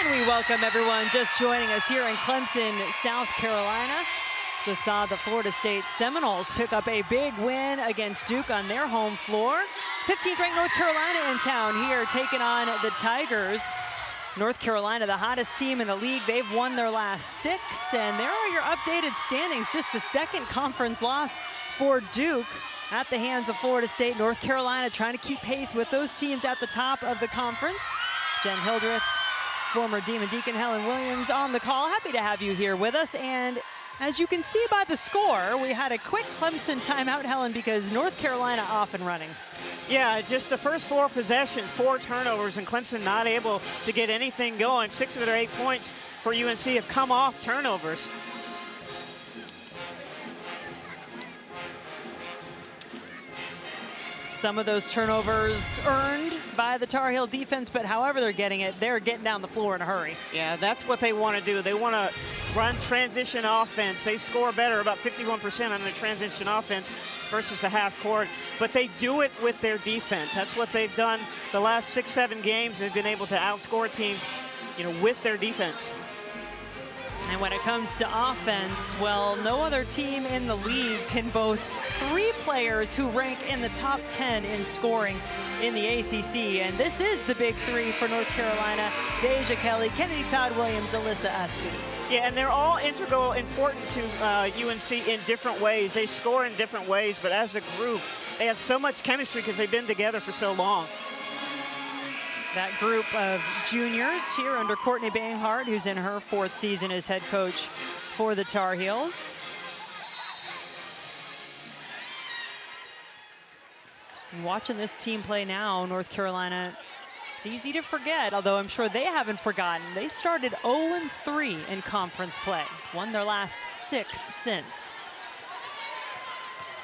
And we welcome everyone just joining us here in Clemson, South Carolina. Just saw the Florida State Seminoles pick up a big win against Duke on their home floor. 15th ranked North Carolina in town here, taking on the Tigers. North Carolina, the hottest team in the league. They've won their last 6, and there are your updated standings. Just the second conference loss for Duke at the hands of Florida State. North Carolina trying to keep pace with those teams at the top of the conference. Jen Hildreth, former Demon Deacon Helen Williams on the call. Happy to have you here with us. And as you can see by the score, we had a quick Clemson timeout, Helen, because North Carolina off and running. Yeah, just the first 4 possessions, 4 turnovers, and Clemson not able to get anything going. 6 of their 8 points for UNC have come off turnovers. Some of those turnovers earned by the Tar Heel defense, but however they're getting it, they're getting down the floor in a hurry. Yeah, that's what they want to do. They want to run transition offense. They score better, about 51% on the transition offense versus the half court, but they do it with their defense. That's what they've done the last 6, 7 games. They've been able to outscore teams, with their defense. And when it comes to offense, well, no other team in the league can boast 3 players who rank in the top 10 in scoring in the ACC. And this is the big 3 for North Carolina: Daisha Kelly, Kennedy Todd-Williams, Alyssa Aspie. Yeah, and they're all integral, important to UNC in different ways. They score in different ways, but as a group, they have so much chemistry because they've been together for so long. That group of juniors here under Courtney Banghart, who's in her 4th season as head coach for the Tar Heels. And watching this team play now, North Carolina, it's easy to forget, although I'm sure they haven't forgotten. They started 0-3 in conference play, won their last 6 since.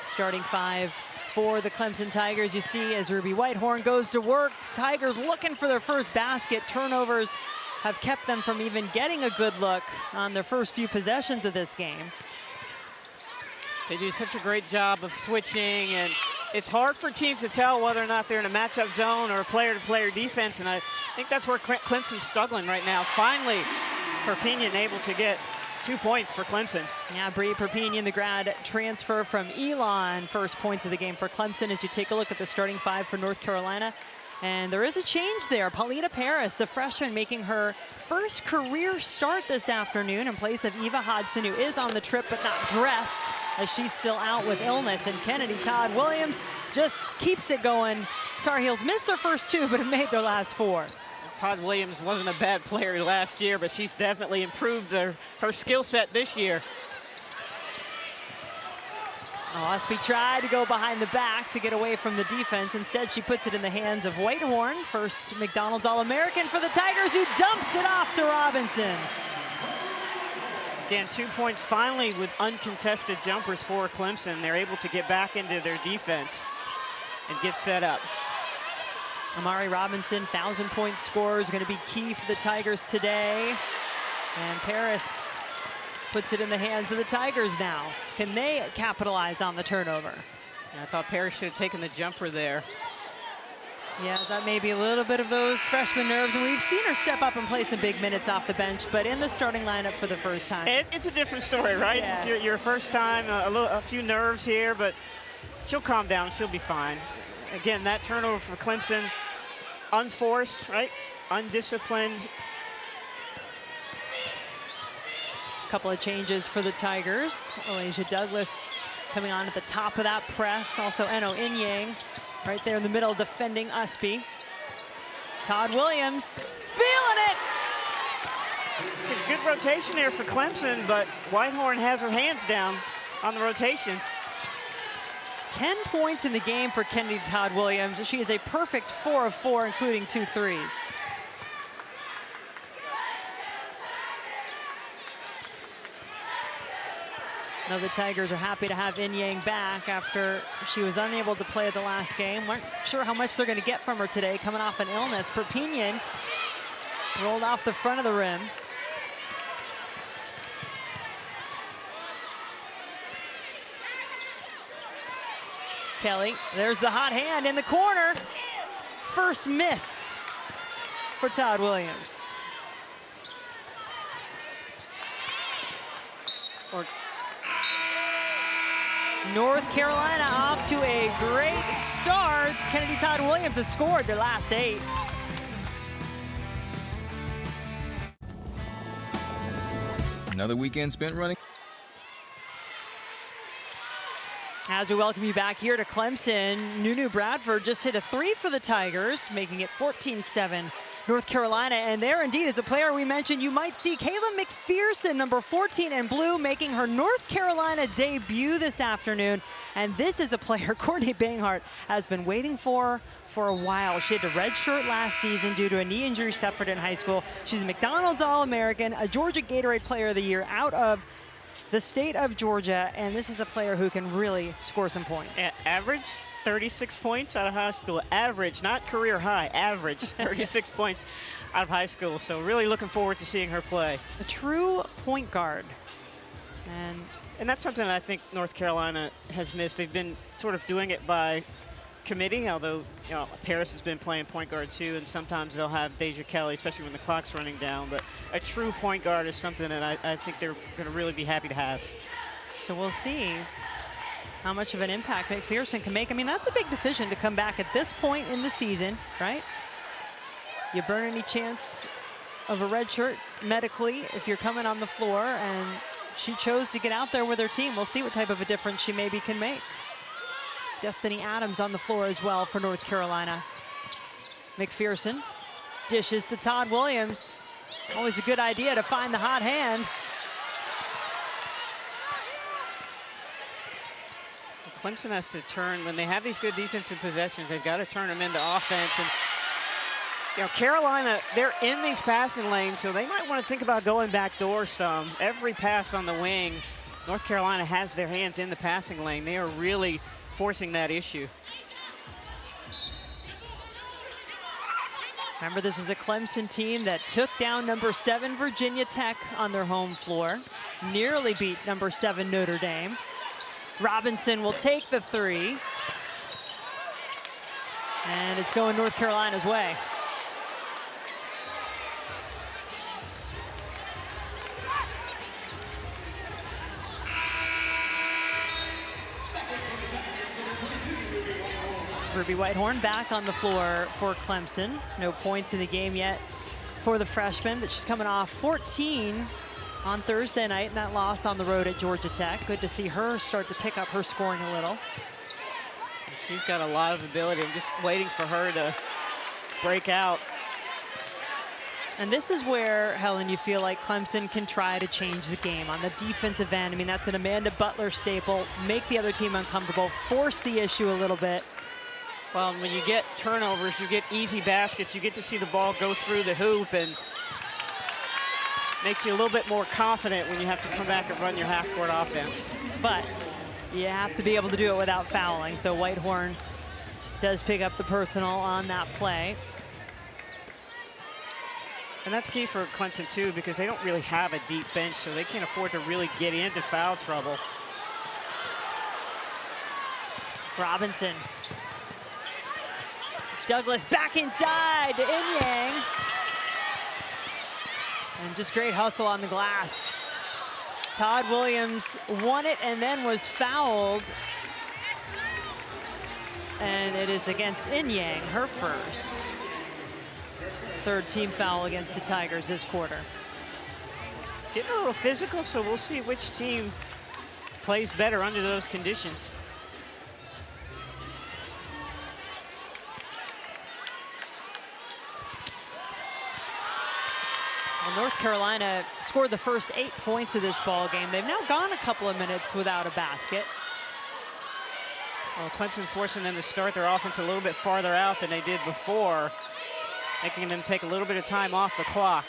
Starting 5 for the Clemson Tigers, you see as Ruby Whitehorn goes to work. Tigers looking for their first basket. Turnovers have kept them from even getting a good look on their first few possessions of this game. They do such a great job of switching, and it's hard for teams to tell whether or not they're in a matchup zone or a player-to-player defense, and I think that's where Clemson's struggling right now. Finally, Perpignan able to get 2 points for Clemson. Yeah, Bree Perpignan, the grad transfer from Elon, first points of the game for Clemson as you take a look at the starting 5 for North Carolina. And there is a change there. Paulina Paris, the freshman, making her first career start this afternoon in place of Eva Hodson, who is on the trip but not dressed as she's still out with illness. And Kennedy Todd-Williams just keeps it going. Tar Heels missed their first 2 but have made their last 4. Todd-Williams wasn't a bad player last year, but she's definitely improved her skill set this year. Aspie tried to go behind the back to get away from the defense. Instead, she puts it in the hands of Whitehorn. First McDonald's All-American for the Tigers, who dumps it off to Robinson. Again, 2 points finally with uncontested jumpers for Clemson. They're able to get back into their defense and get set up. Amari Robinson, 1,000-point scorer, is going to be key for the Tigers today. And Paris puts it in the hands of the Tigers now. Can they capitalize on the turnover? Yeah, I thought Paris should have taken the jumper there. Yeah, that may be a little bit of those freshman nerves, and we've seen her step up and play some big minutes off the bench, but in the starting lineup for the first time. It's a different story, right? Yeah. It's your first time, a few nerves here, but she'll calm down, she'll be fine. Again, that turnover for Clemson, unforced, right? Undisciplined. Couple of changes for the Tigers. Alasia Douglas coming on at the top of that press. Also Eno Inyang right there in the middle defending Aspie. Todd-Williams feeling it. It's a good rotation here for Clemson, but Whitehorn has her hands down on the rotation. 10 points in the game for Kennedy Todd-Williams. She is a perfect 4 of 4, including 2 threes. Now the Tigers are happy to have Inyang back after she was unable to play the last game. Weren't sure how much they're going to get from her today, coming off an illness. Perpignan rolled off the front of the rim. Kelly, there's the hot hand in the corner. First miss for Todd-Williams. or North Carolina off to a great start. Kennedy Todd-Williams has scored their last 8. Another weekend spent running. As we welcome you back here to Clemson, Bradford just hit a 3 for the Tigers, making it 14-7 North Carolina. And there indeed is a player we mentioned. You might see Kayla McPherson, number 14 in blue, making her North Carolina debut this afternoon. And this is a player Courtney Banghart has been waiting for a while. She had to redshirt last season due to a knee injury suffered in high school. She's a McDonald's All-American, a Georgia Gatorade Player of the Year out of the state of Georgia, and this is a player who can really score some points. Average 36 points out of high school. Average, not career high, average 36 points out of high school. So really looking forward to seeing her play. A true point guard. And that's something that I think North Carolina has missed. They've been sort of doing it by committee, although Paris has been playing point guard too, and sometimes they'll have Daisha Kelly, especially when the clock's running down. But a true point guard is something that I think they're going to really be happy to have. So we'll see how much of an impact McPherson can make. I mean, that's a big decision to come back at this point in the season, right? You burn any chance of a red shirt medically if you're coming on the floor, and she chose to get out there with her team. We'll see what type of a difference she maybe can make. Destiny Adams on the floor as well for North Carolina. McPherson dishes to Todd-Williams. Always a good idea to find the hot hand. Clemson has to turn, when they have these good defensive possessions, they've got to turn them into offense. And Carolina, they're in these passing lanes, so they might want to think about going back door some. Every pass on the wing, North Carolina has their hands in the passing lane. They are really forcing that issue. Remember, this is a Clemson team that took down number 7 Virginia Tech on their home floor, nearly beat number 7 Notre Dame. Robinson will take the 3, and it's going North Carolina's way. Ruby Whitehorn back on the floor for Clemson. No points in the game yet for the freshman, but she's coming off 14 on Thursday night in that loss on the road at Georgia Tech. Good to see her start to pick up her scoring a little. She's got a lot of ability. I'm just waiting for her to break out. And this is where, Helen, you feel like Clemson can try to change the game on the defensive end. I mean, that's an Amanda Butler staple. Make the other team uncomfortable, force the issue a little bit. Well, when you get turnovers, you get easy baskets, you get to see the ball go through the hoop, and makes you a little bit more confident when you have to come back and run your half-court offense. But you have to be able to do it without fouling, so Whitehorn does pick up the personal on that play. And that's key for Clemson, too, because they don't really have a deep bench, so they can't afford to really get into foul trouble. Robinson. Douglas back inside to In-Yang. And just great hustle on the glass. Todd-Williams won it and then was fouled. And it is against In-Yang, her first. Third team foul against the Tigers this quarter. Getting a little physical, so we'll see which team plays better under those conditions. Well, North Carolina scored the first 8 points of this ball game. They've now gone a couple of minutes without a basket. Well, Clemson's forcing them to start their offense a little bit farther out than they did before, making them take a little bit of time off the clock.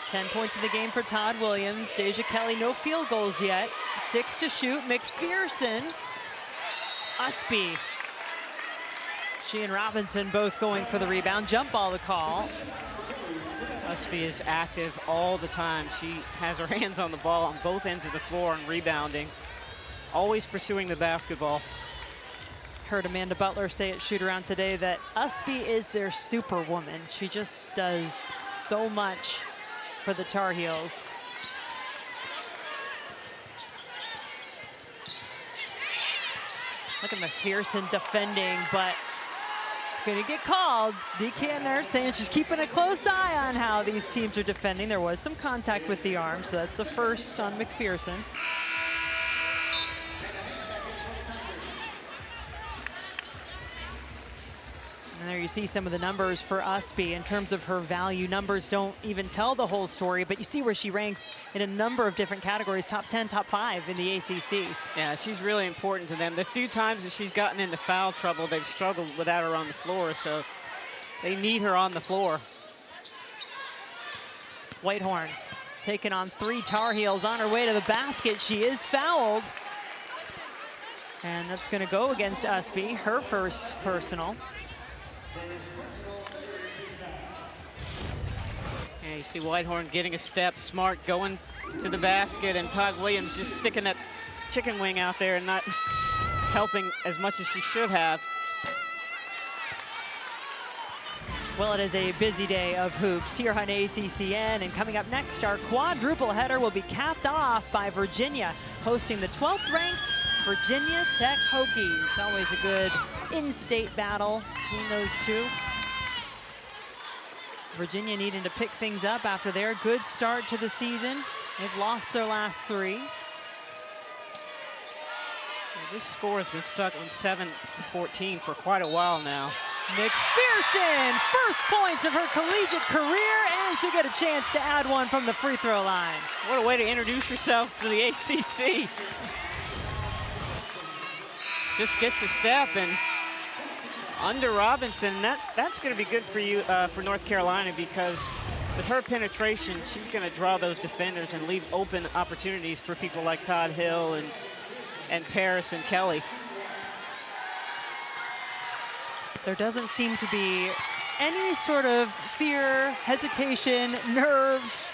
10 points in the game for Todd-Williams. Daisha Kelly, no field goals yet. 6 to shoot. McPherson, Usby. She and Robinson both going for the rebound. Jump ball to call. Usby is active all the time. She has her hands on the ball on both ends of the floor and rebounding. Always pursuing the basketball. Heard Amanda Butler say at shoot-around today that Usby is their superwoman. She just does so much for the Tar Heels. Look at McPherson defending, but it's going to get called. DK in there saying she's keeping a close eye on how these teams are defending. There was some contact with the arm, so that's the first on McPherson. And there you see some of the numbers for Usby in terms of her value. Numbers don't even tell the whole story, but you see where she ranks in a number of different categories, top 10, top 5 in the ACC. Yeah, she's really important to them. The few times that she's gotten into foul trouble, they've struggled without her on the floor, so they need her on the floor. Whitehorn taking on 3 Tar Heels on her way to the basket. She is fouled. And that's going to go against Usby, her first personal. And you see Whitehorn getting a step, Smart going to the basket, and Todd-Williams just sticking that chicken wing out there and not helping as much as she should have. Well, it is a busy day of hoops here on ACCN, and coming up next, our quadruple header will be capped off by Virginia, hosting the 12th ranked Virginia Tech Hokies. Always a good in-state battle between those two. Virginia needing to pick things up after their good start to the season. They've lost their last 3. This score has been stuck on 7-14 for quite a while now. McPherson, first points of her collegiate career, and she'll get a chance to add one from the free throw line. What a way to introduce yourself to the ACC. Just gets a step and under Robinson. That's going to be good for you for North Carolina, because with her penetration, she's going to draw those defenders and leave open opportunities for people like Todd Hill and Paris and Kelly. There doesn't seem to be any sort of fear, hesitation, nerves.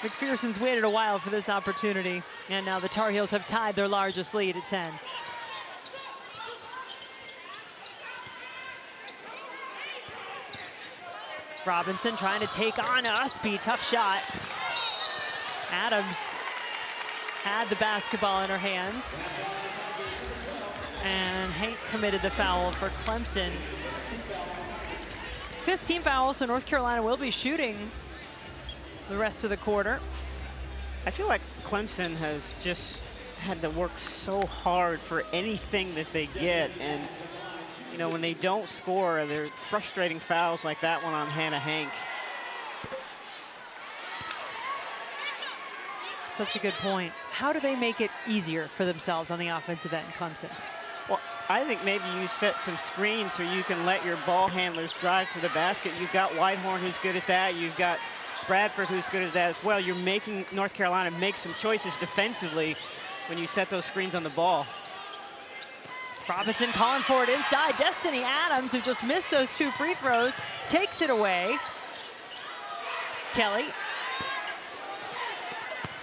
McPherson's waited a while for this opportunity, and now the Tar Heels have tied their largest lead at 10. Robinson trying to take on Usby, tough shot. Adams had the basketball in her hands. And Hank committed the foul for Clemson. 15 fouls, so North Carolina will be shooting the rest of the quarter. I feel like Clemson has just had to work so hard for anything that they get, and you know, when they don't score, they're frustrating fouls like that one on Hannah Hank. Such a good point. How do they make it easier for themselves on the offensive end, Clemson? Well, I think maybe you set some screens so you can let your ball handlers drive to the basket. You've got Whitehorn who's good at that. You've got Bradford who's good at that as well. You're making North Carolina make some choices defensively when you set those screens on the ball. Robinson calling for it inside. Destiny Adams, who just missed those 2 free throws, takes it away. Kelly.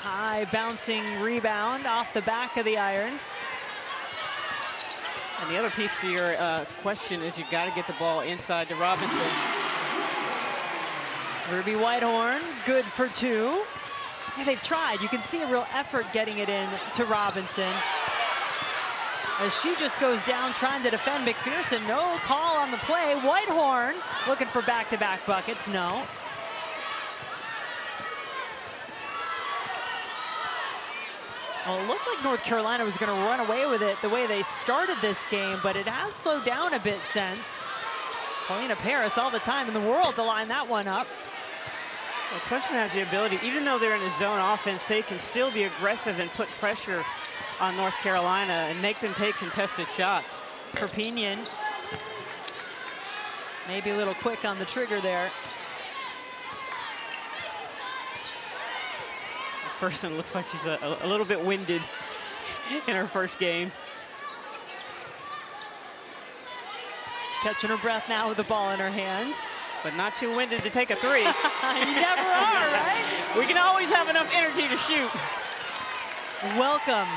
High bouncing rebound off the back of the iron. And the other piece to your question is you've got to get the ball inside to Robinson. Ruby Whitehorn, good for 2. Yeah, they've tried. You can see a real effort getting it in to Robinson. As she just goes down trying to defend McPherson. No call on the play. Whitehorn looking for back-to-back buckets. No. Well, it looked like North Carolina was going to run away with it the way they started this game, but it has slowed down a bit since. Paulina Paris all the time in the world to line that one up. Well, Clemson has the ability, even though they're in a zone offense, they can still be aggressive and put pressure on North Carolina and make them take contested shots. Perpignan, maybe a little quick on the trigger there. McPherson looks like she's a little bit winded in her first game. Catching her breath now with the ball in her hands. But not too winded to take a 3. You never are, right? We can always have enough energy to shoot. Welcome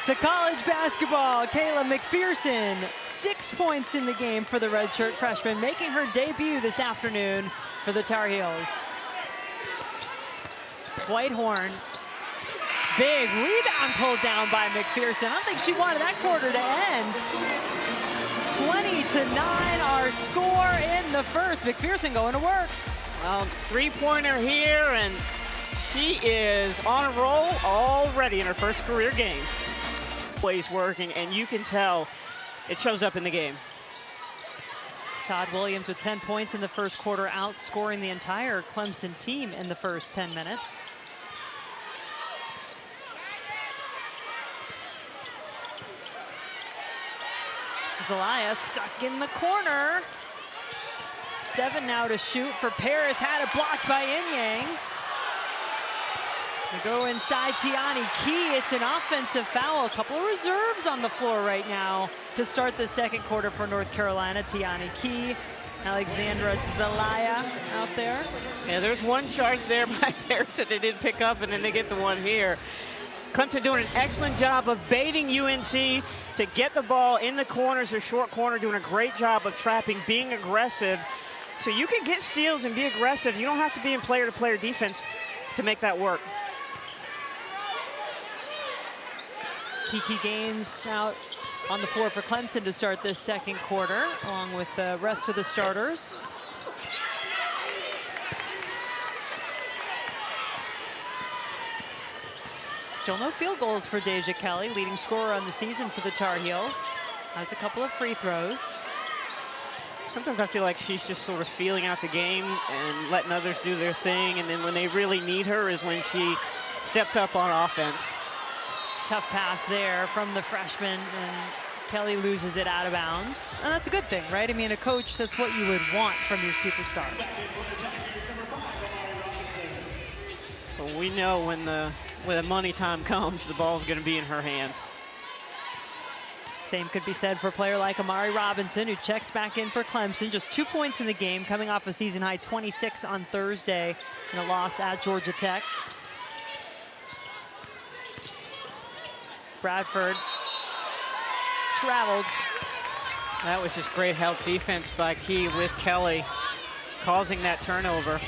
to college basketball. Kayla McPherson, 6 points in the game for the redshirt freshman, making her debut this afternoon for the Tar Heels. Whitehorn Big rebound pulled down by McPherson. I don't think she wanted that quarter to end. 20-9 our score in the first. McPherson going to work. Well, three-pointer here, and she is on a roll already in her first career game. Plays working, and you can tell it shows up in the game. Todd-Williams with 10 points in the first quarter, outscoring the entire Clemson team in the first 10 minutes. Zelaya stuck in the corner. 7 now to shoot for Paris. Had it blocked by Inyang. They go inside Tiani Key. It's an offensive foul. A couple of reserves on the floor right now to start the second quarter for North Carolina. Tiani Key, Alexandra Zelaya out there. Yeah, there's one charge there by Paris that they didn't pick up, and then they get the one here. Clemson doing an excellent job of baiting UNC to get the ball in the corners, their short corner, doing a great job of trapping, being aggressive. So you can get steals and be aggressive. You don't have to be in player-to-player defense to make that work. Kiki Gaines out on the floor for Clemson to start this second quarter, along with the rest of the starters. Still no field goals for Daisha Kelly, leading scorer on the season for the Tar Heels. Has a couple of free throws. Sometimes I feel like she's just sort of feeling out the game and letting others do their thing, and then when they really need her is when she steps up on offense. Tough pass there from the freshman, and Kelly loses it out of bounds. And that's a good thing, right? I mean, a coach, that's what you would want from your superstar. But we know when the money time comes, the ball's going to be in her hands. Same could be said for a player like Amari Robinson, who checks back in for Clemson. Just 2 points in the game, coming off a season-high 26 on Thursday in a loss at Georgia Tech. Bradford traveled. That was just great help defense by Key with Kelly, causing that turnover.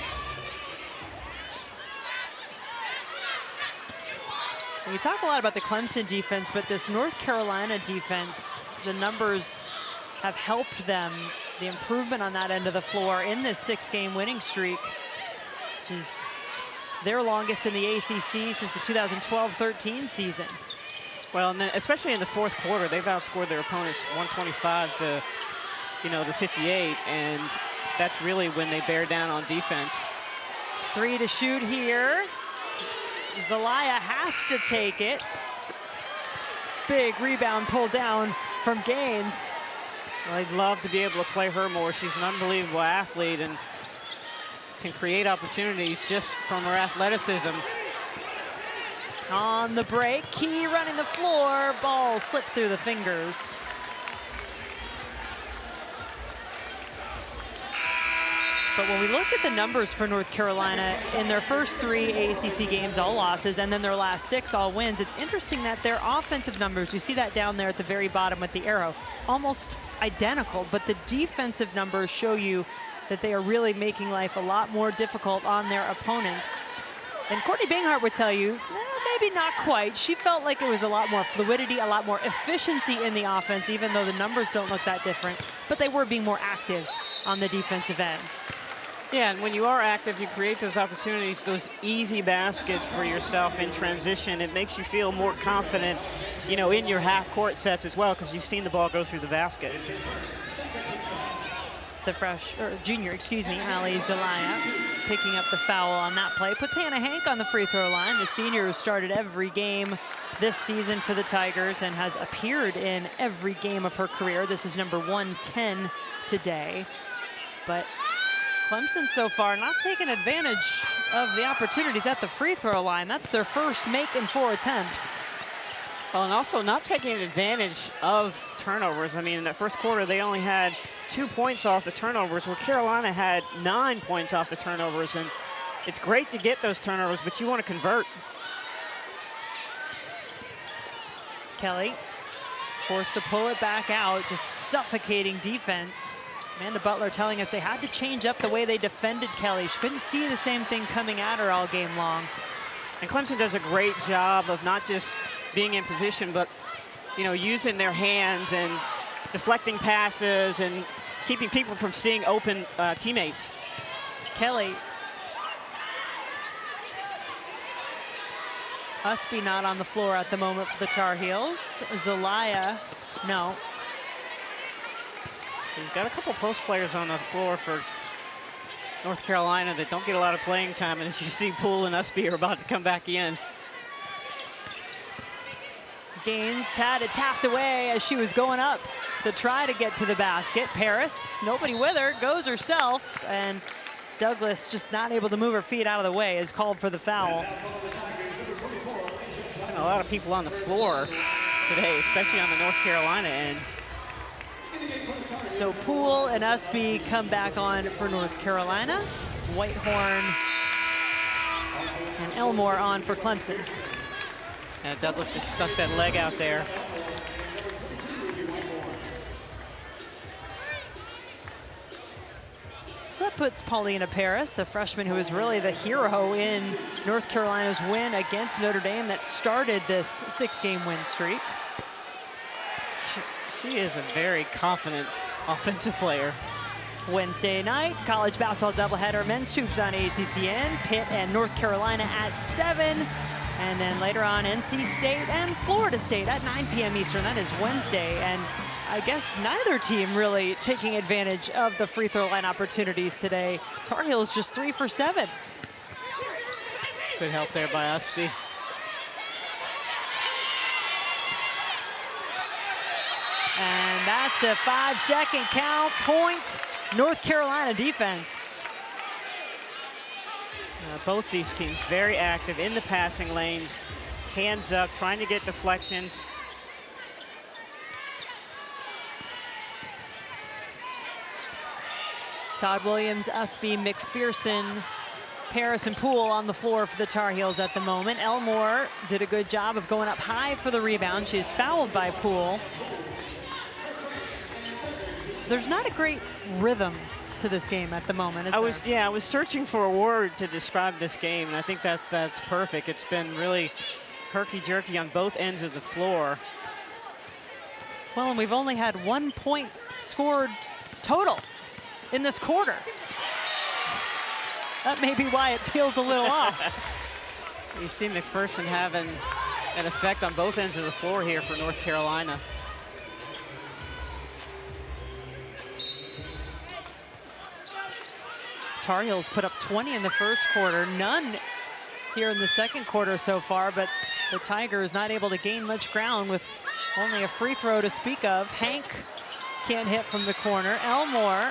We talk a lot about the Clemson defense, but this North Carolina defense, the numbers have helped them. The improvement on that end of the floor in this 6-game winning streak, which is their longest in the ACC since the 2012-13 season. Well, and then especially in the fourth quarter, they've outscored their opponents 125 to, to 58, and that's really when they bear down on defense. 3 to shoot here. Zelaya has to take it. Big rebound pulled down from Gaines. Well, I'd love to be able to play her more. She's an unbelievable athlete and can create opportunities just from her athleticism. On the break, Key running the floor. Ball slipped through the fingers. But when we look at the numbers for North Carolina, in their first 3 ACC games, all losses, and then their last 6, all wins, it's interesting that their offensive numbers, you see that down there at the very bottom with the arrow, almost identical, but the defensive numbers show you that they are really making life a lot more difficult on their opponents. And Courtney Binghart would tell you, maybe not quite. She felt like it was a lot more fluidity, a lot more efficiency in the offense, even though the numbers don't look that different, but they were being more active on the defensive end. Yeah, and when you are active, you create those opportunities, those easy baskets for yourself in transition. It makes you feel more confident, in your half-court sets as well, because you've seen the ball go through the basket. The junior, Ali Zelaya, picking up the foul on that play. Puts Hannah Hank on the free throw line. The senior who started every game this season for the Tigers and has appeared in every game of her career. This is number 110 today. But Clemson so far not taking advantage of the opportunities at the free throw line. That's their first make in 4 attempts. Well, and also not taking advantage of turnovers. I mean, in that first quarter, they only had 2 points off the turnovers, where Carolina had 9 points off the turnovers. And it's great to get those turnovers, but you want to convert. Kelly forced to pull it back out, just suffocating defense. Amanda Butler telling us they had to change up the way they defended Kelly. She couldn't see the same thing coming at her all game long. And Clemson does a great job of not just being in position, but, you know, using their hands and deflecting passes and keeping people from seeing open teammates. Kelly. Usby not on the floor at the moment for the Tar Heels. Zelaya, no. We've got a couple post players on the floor for North Carolina that don't get a lot of playing time, and as you see, Poole and Usby are about to come back in. Gaines had it tapped away as she was going up to try to get to the basket. Paris, nobody with her, goes herself, and Douglas just not able to move her feet out of the way, is called for the foul. And a lot of people on the floor today, especially on the North Carolina end. So Poole and Usby come back on for North Carolina. Whitehorn and Elmore on for Clemson. And Douglas just stuck that leg out there. So that puts Paulina Paris, a freshman who is really the hero in North Carolina's win against Notre Dame that started this 6-game win streak. She is a very confident offensive player. Wednesday night, college basketball doubleheader, men's hoops on ACCN, Pitt and North Carolina at 7. And then later on, NC State and Florida State at 9 p.m. Eastern. That is Wednesday. And I guess neither team really taking advantage of the free throw line opportunities today. Tar Heels just 3 for 7. Good help there by Usby. And that's a 5-second count. Point, North Carolina defense. Both these teams very active in the passing lanes, hands up, trying to get deflections. Todd-Williams, Usby, McPherson, Paris, and Poole on the floor for the Tar Heels at the moment. Elmore did a good job of going up high for the rebound. She's fouled by Poole. There's not a great rhythm to this game at the moment, is there? I was searching for a word to describe this game, and I think that's perfect. It's been really herky-jerky on both ends of the floor. Well, and we've only had 1 point scored total in this quarter. That may be why it feels a little off. You see McPherson having an effect on both ends of the floor here for North Carolina. Tar Heels put up 20 in the first quarter, none here in the second quarter so far, but the Tigers not able to gain much ground with only a free throw to speak of. Hank can't hit from the corner. Elmore,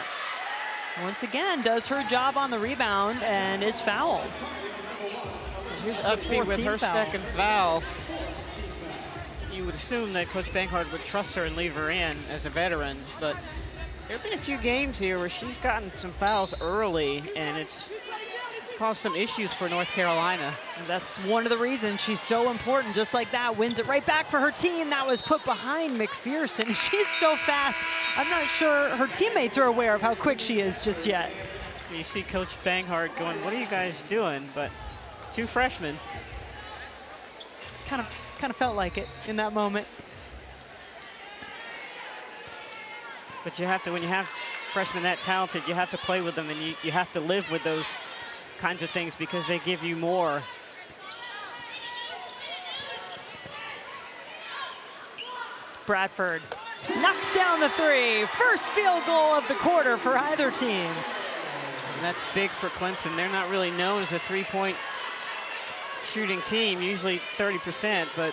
once again, does her job on the rebound and is fouled. Here's Usby with her second foul. You would assume that Coach Banghart would trust her and leave her in as a veteran, but there have been a few games here where she's gotten some fouls early, and it's caused some issues for North Carolina. And that's one of the reasons she's so important. Just like that, wins it right back for her team. That was put behind McPherson. She's so fast. I'm not sure her teammates are aware of how quick she is just yet. You see Coach Banghart going, what are you guys doing? But 2 freshmen. Kind of felt like it in that moment. But you have to, when you have freshmen that talented, you have to play with them, and you have to live with those kinds of things because they give you more. Bradford knocks down the 3. First field goal of the quarter for either team. And that's big for Clemson. They're not really known as a 3-point shooting team, usually 30%, but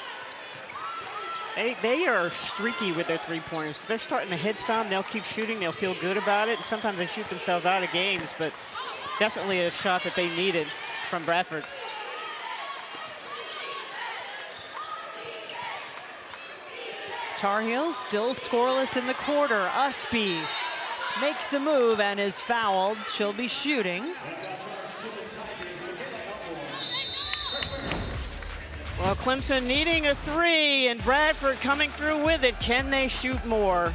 they are streaky with their 3-pointers. They're starting to hit some, they'll keep shooting, they'll feel good about it, and sometimes they shoot themselves out of games, but definitely a shot that they needed from Bradford. Tar Heels still scoreless in the quarter. Usby makes the move and is fouled. She'll be shooting. Well, Clemson needing a 3, and Bradford coming through with it. Can they shoot more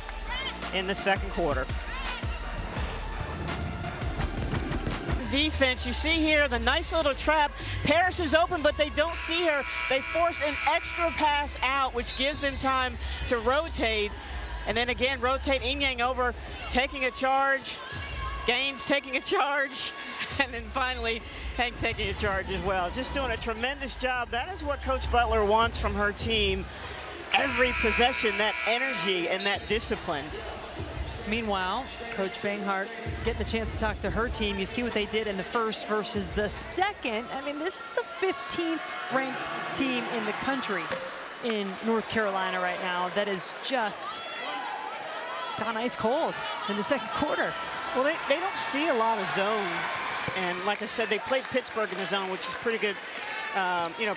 in the second quarter? defense. You see here the nice little trap. Paris is open, but they don't see her. They force an extra pass out, which gives them time to rotate. And then again, rotate Inyang over, taking a charge. Gaines taking a charge. And then finally, Hank taking a charge as well. Just doing a tremendous job. That is what Coach Butler wants from her team. Every possession, that energy and that discipline. Meanwhile, Coach Banghart getting a chance to talk to her team. You see what they did in the first versus the second. I mean, this is a 15th ranked team in the country in North Carolina right now that is just gone ice cold in the second quarter. Well, they don't see a lot of zone. And like I said, they played Pittsburgh in the zone, which is pretty good,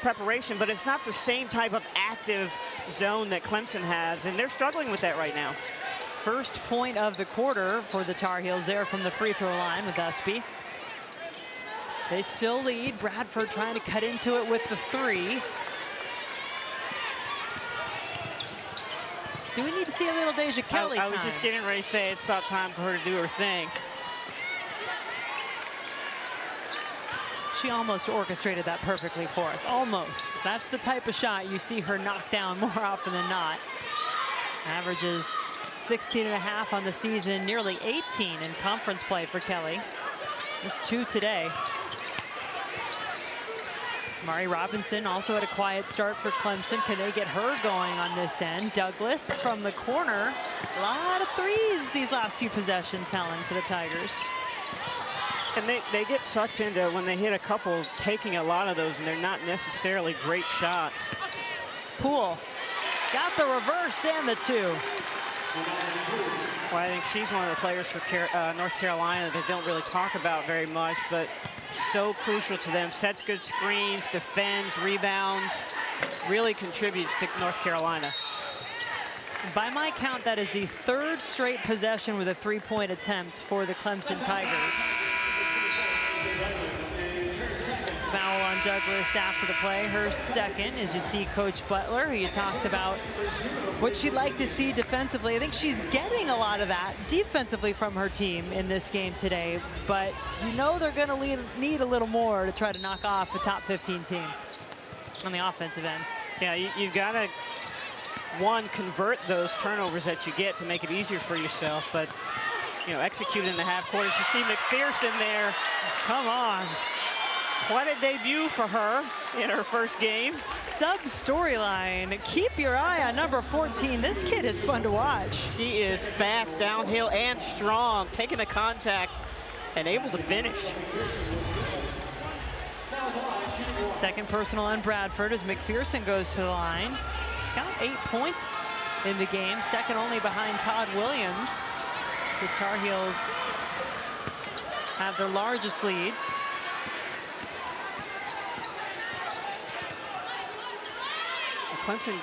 preparation, but it's not the same type of active zone that Clemson has, and they're struggling with that right now. First point of the quarter for the Tar Heels there from the free throw line with Usby. They still lead. Bradford trying to cut into it with the three. Do we need to see a little Daisha Kelly I was just getting ready to say it's about time for her to do her thing. She almost orchestrated that perfectly for us. Almost. That's the type of shot you see her knock down more often than not. Averages 16.5 on the season, nearly 18 in conference play for Kelly. Just 2 today. Mari Robinson also had a quiet start for Clemson. Can they get her going on this end? Douglas from the corner. A lot of threes these last few possessions, Helen, for the Tigers. And they get sucked into, when they hit a couple, taking a lot of those, and they're not necessarily great shots. Poole got the reverse and the 2. Well, I think she's one of the players for North Carolina that they don't really talk about very much, but so crucial to them. Sets good screens, defends, rebounds, really contributes to North Carolina. By my count, that is the 3rd straight possession with a 3-point attempt for the Clemson Tigers. Foul on Douglas after the play. Her second, as you see Coach Butler, who you talked about what she'd like to see defensively. I think she's getting a lot of that defensively from her team in this game today, but you know they're going to need a little more to try to knock off a top 15 team on the offensive end. Yeah, you've got to, one, convert those turnovers that you get to make it easier for yourself, but, you know, execute in the half quarters. You see McPherson there. Come on. Quite a debut for her in her first game. Sub storyline. Keep your eye on number 14. This kid is fun to watch. She is fast downhill and strong, taking the contact and able to finish. Second personal on Bradford as McPherson goes to the line. She's got 8 points in the game, second only behind Todd-Williams. The Tar Heels have their largest lead. Clemson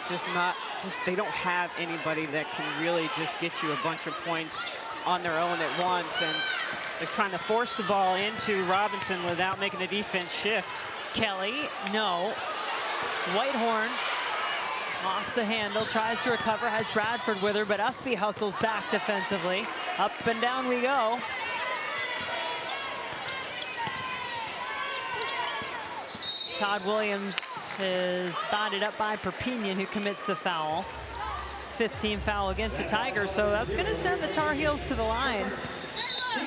they don't have anybody that can really just get you a bunch of points on their own at once, and they're trying to force the ball into Robinson without making the defense shift. Kelly, no. Whitehorn lost the handle, tries to recover, has Bradford with her, but Usby hustles back defensively. Up and down we go. Todd-Williams is batted up by Perpignan, who commits the foul. 5th team foul against the Tigers, so that's going to send the Tar Heels to the line. See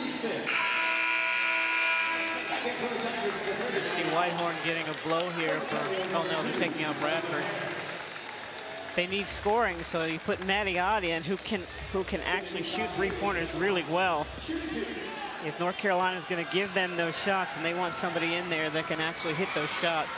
Whitehorn getting a blow here for, oh no, they're taking out Bradford. They need scoring, so you put Maddiotti in, who can actually shoot 3-pointers really well. If North Carolina is going to give them those shots, and they want somebody in there that can actually hit those shots.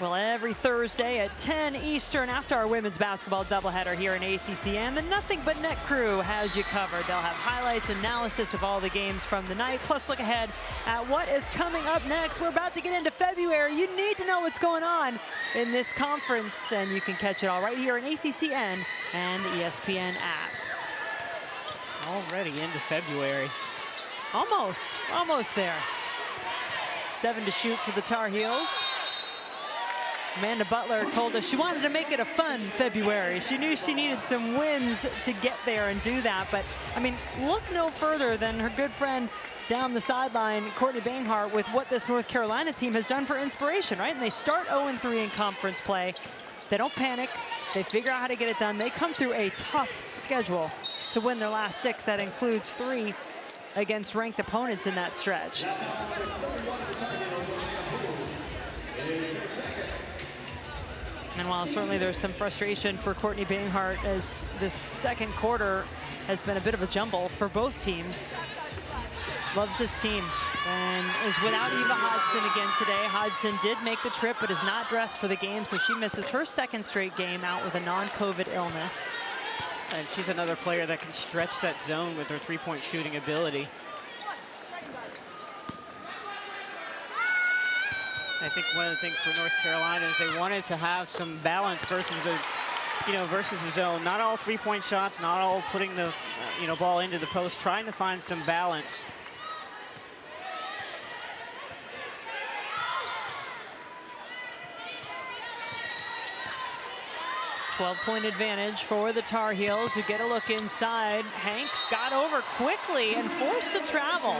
Well, every Thursday at 10 Eastern after our women's basketball doubleheader here in ACCN, the Nothing But Net crew has you covered. They'll have highlights, analysis of all the games from the night, plus look ahead at what is coming up next. We're about to get into February. You need to know what's going on in this conference, and you can catch it all right here in ACCN and the ESPN app. Already into February. Almost there. 7 to shoot for the Tar Heels. Amanda Butler told us she wanted to make it a fun February. She knew she needed some wins to get there and do that. But, I mean, look no further than her good friend down the sideline Courtney Banghart with what this North Carolina team has done for inspiration, right? And they start 0-3 in conference play. They don't panic. They figure out how to get it done. They come through a tough schedule to win their last 6. That includes 3 against ranked opponents in that stretch. And while certainly there's some frustration for Courtney Banghart as this second quarter has been a bit of a jumble for both teams, loves this team and is without Eva Hodgson again today. Hodgson did make the trip but is not dressed for the game, so she misses her second straight game out with a non-COVID illness. And she's another player that can stretch that zone with her three-point shooting ability. I think one of the things for North Carolina is they wanted to have some balance versus the zone. Not all three-point shots, not all putting the ball into the post, trying to find some balance. Point advantage for the Tar Heels, who get a look inside. Hank got over quickly and forced the travel.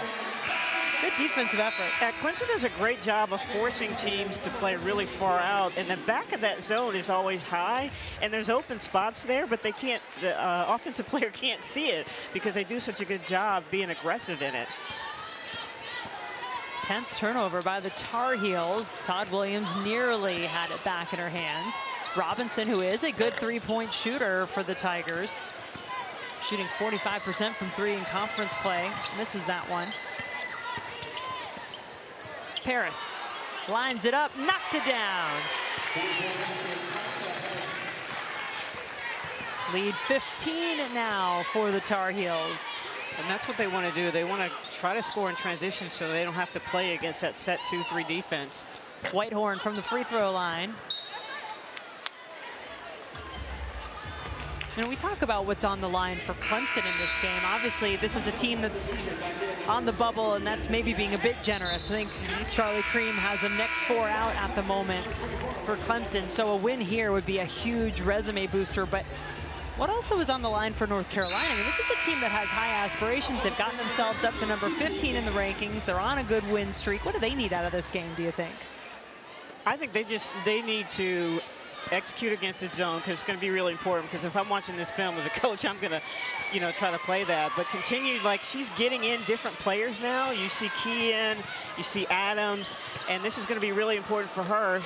Good defensive effort. Clemson does a great job of forcing teams to play really far out, and the back of that zone is always high, and there's open spots there, but they can't. The offensive player can't see it because they do such a good job being aggressive in it. 10th turnover by the Tar Heels. Todd-Williams nearly had it back in her hands. Robinson, who is a good three-point shooter for the Tigers, shooting 45% from 3 in conference play, misses that one. Paris lines it up, knocks it down. Lead 15 now for the Tar Heels. And that's what they want to do. They want to try to score in transition so they don't have to play against that set 2-3 defense. Whitehorn from the free throw line. And we talk about what's on the line for Clemson in this game. Obviously, this is a team that's on the bubble, and that's maybe being a bit generous. I think Charlie Cream has a next 4 out at the moment for Clemson. So a win here would be a huge resume booster. But what also is on the line for North Carolina? I mean, this is a team that has high aspirations. They've gotten themselves up to number 15 in the rankings. They're on a good win streak. What do they need out of this game, do you think? I think they need to execute against the zone, because it's going to be really important, because if I'm watching this film as a coach, I'm going to try to play that. But continue, like, she's getting in different players now. You see Key in, you see Adams, and this is going to be really important for her,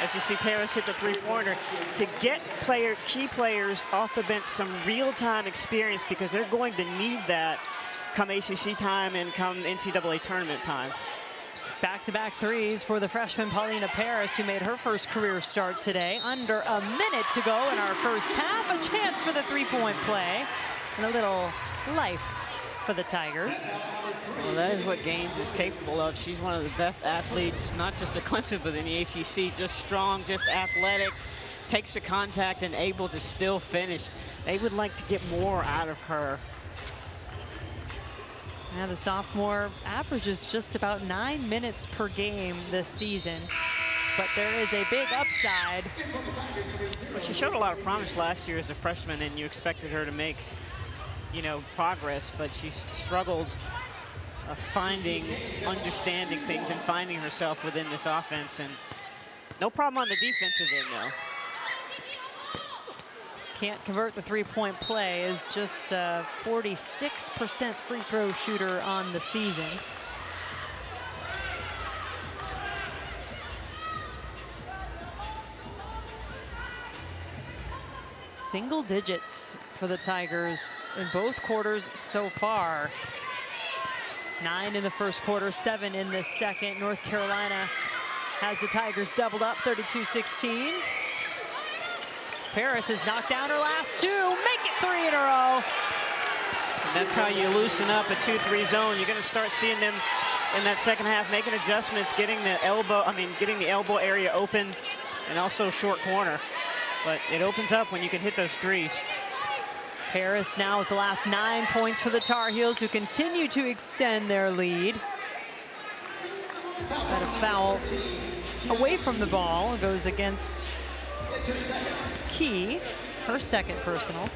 as you see Paris hit the three-pointer, to get key players off the bench some real-time experience, because they're going to need that come ACC time and come NCAA tournament time. Back-to-back threes for the freshman Paulina Paris, who made her first career start today. Under a minute to go in our first half. A chance for the three-point play. And a little life for the Tigers. Well, that is what Gaines is capable of. She's one of the best athletes, not just at Clemson, but in the ACC. Just strong, just athletic, takes the contact and able to still finish. They would like to get more out of her. Now the sophomore averages just about 9 minutes per game this season, but there is a big upside. Well, she showed a lot of promise last year as a freshman, and you expected her to make, progress, but she's struggled understanding things and finding herself within this offense, and no problem on the defensive end, though. Can't convert the three-point play, is just a 46% free throw shooter on the season. Single digits for the Tigers in both quarters so far. 9 in the first quarter, 7 in the second. North Carolina has the Tigers doubled up, 32-16. Paris has knocked down her last 2, make it 3 in a row. And that's how you loosen up a 2-3 zone. You're going to start seeing them in that second half making adjustments, getting the elbow area open, and also short corner. But it opens up when you can hit those threes. Paris now with the last 9 points for the Tar Heels, who continue to extend their lead. Got a foul away from the ball. It goes against Key, her second personal.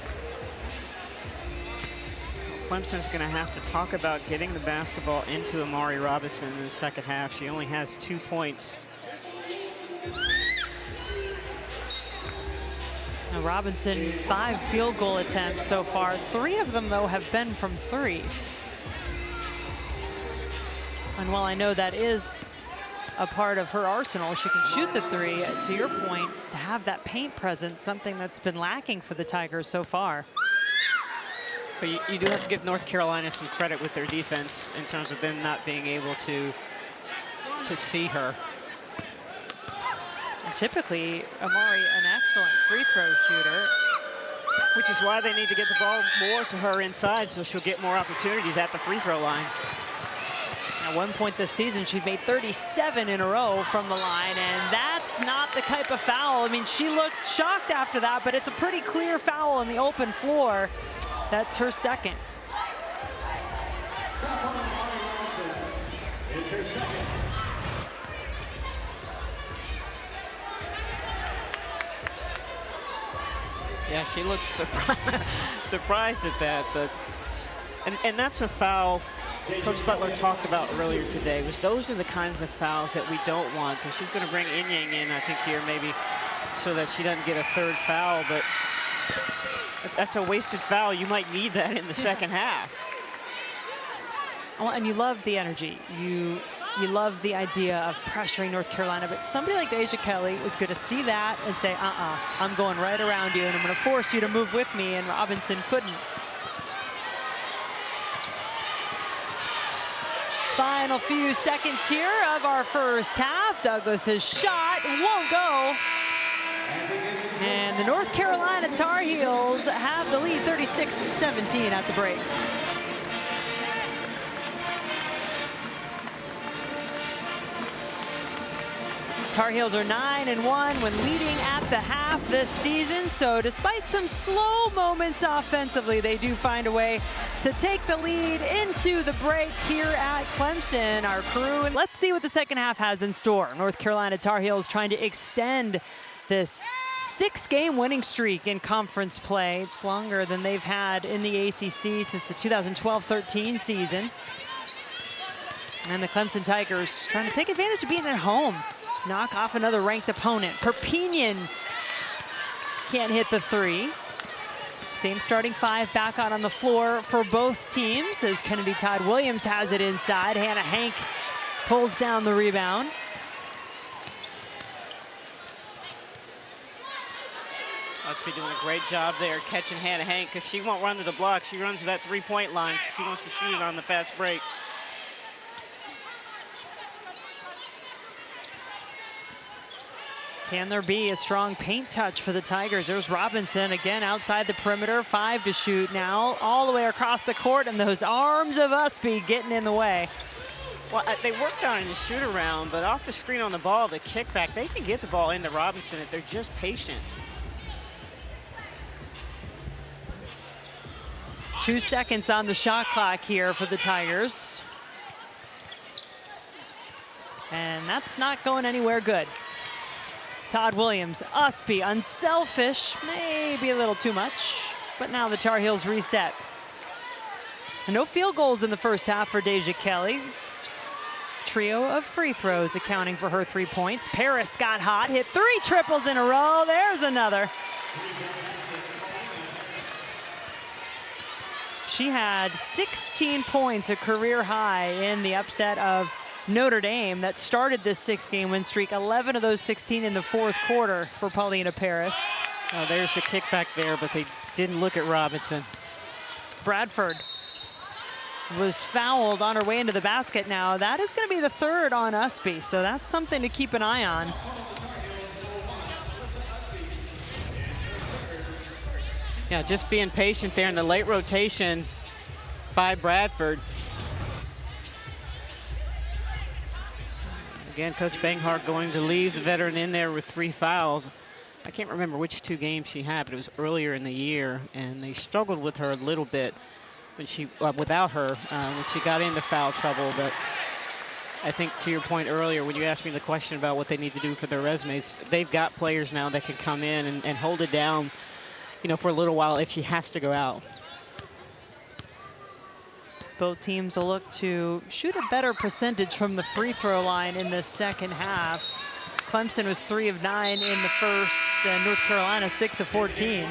Clemson's going to have to talk about getting the basketball into Amari Robinson in the second half. She only has 2 points. Now Robinson, 5 field goal attempts so far. 3 of them, though, have been from 3. And while I know that is a part of her arsenal, she can shoot the 3. To your point, to have that paint presence, something that's been lacking for the Tigers so far. But you do have to give North Carolina some credit with their defense in terms of them not being able to see her. And typically, Amari, an excellent free throw shooter. Which is why they need to get the ball more to her inside so she'll get more opportunities at the free throw line. At one point this season, she'd made 37 in a row from the line, and that's not the type of foul. I mean, she looked shocked after that, but it's a pretty clear foul on the open floor. That's her second. It's her second. Yeah, she looks surprised at that, but and that's a foul Coach Butler talked about earlier today. Those are the kinds of fouls that we don't want. So she's going to bring Inyang in, I think, here maybe so that she doesn't get a 3rd foul, but that's a wasted foul. You might need that in the second half. Oh, and you love the energy. You love the idea of pressuring North Carolina, but somebody like Daisha Kelly is going to see that and say, I'm going right around you, and I'm going to force you to move with me, and Robinson couldn't. Final few seconds here of our first half. Douglas's shot won't go. And the North Carolina Tar Heels have the lead 36-17 at the break. Tar Heels are 9-1 when leading at the half this season. So despite some slow moments offensively, they do find a way to take the lead into the break here at Clemson. Our crew, and let's see what the second half has in store. North Carolina Tar Heels trying to extend this 6-game winning streak in conference play. It's longer than they've had in the ACC since the 2012-13 season. And the Clemson Tigers trying to take advantage of being at home. Knock off another ranked opponent. Perpignan can't hit the 3. Same starting 5 back out on the floor for both teams as Kennedy Todd-Williams has it inside. Hannah Hank pulls down the rebound. Let's be doing a great job there catching Hannah Hank because she won't run to the block. She runs to that 3-point line. She wants to shoot it on the fast break. Can there be a strong paint touch for the Tigers? There's Robinson again outside the perimeter. 5 to shoot now, all the way across the court, and those arms of Usby getting in the way. Well, they worked on it in the shoot around, but off the screen on the ball, the kickback, they can get the ball into Robinson if they're just patient. 2 seconds on the shot clock here for the Tigers. And that's not going anywhere good. Todd-Williams, Usby, unselfish, maybe a little too much, but now the Tar Heels reset. And no field goals in the first half for Daisha Kelly. Trio of free throws accounting for her 3 points. Paris got hot, hit 3 triples in a row. There's another. She had 16 points, a career high in the upset of Notre Dame that started this 6-game win streak. 11 of those 16 in the 4th quarter for Paulina Paris. Oh, there's the kickback there, but they didn't look at Robinson. Bradford was fouled on her way into the basket now. That is going to be the 3rd on Usby, so that's something to keep an eye on. Yeah, just being patient there in the late rotation by Bradford. Again, Coach Banghart going to leave the veteran in there with 3 fouls. I can't remember which 2 games she had, but it was earlier in the year, and they struggled with her a little bit when she, without her, when she got into foul trouble. But I think to your point earlier, when you asked me the question about what they need to do for their resumes, they've got players now that can come in and hold it down, you know, for a little while if she has to go out. Both teams will look to shoot a better percentage from the free throw line in the second half. Clemson was 3 of 9 in the first, and North Carolina 6 of 14.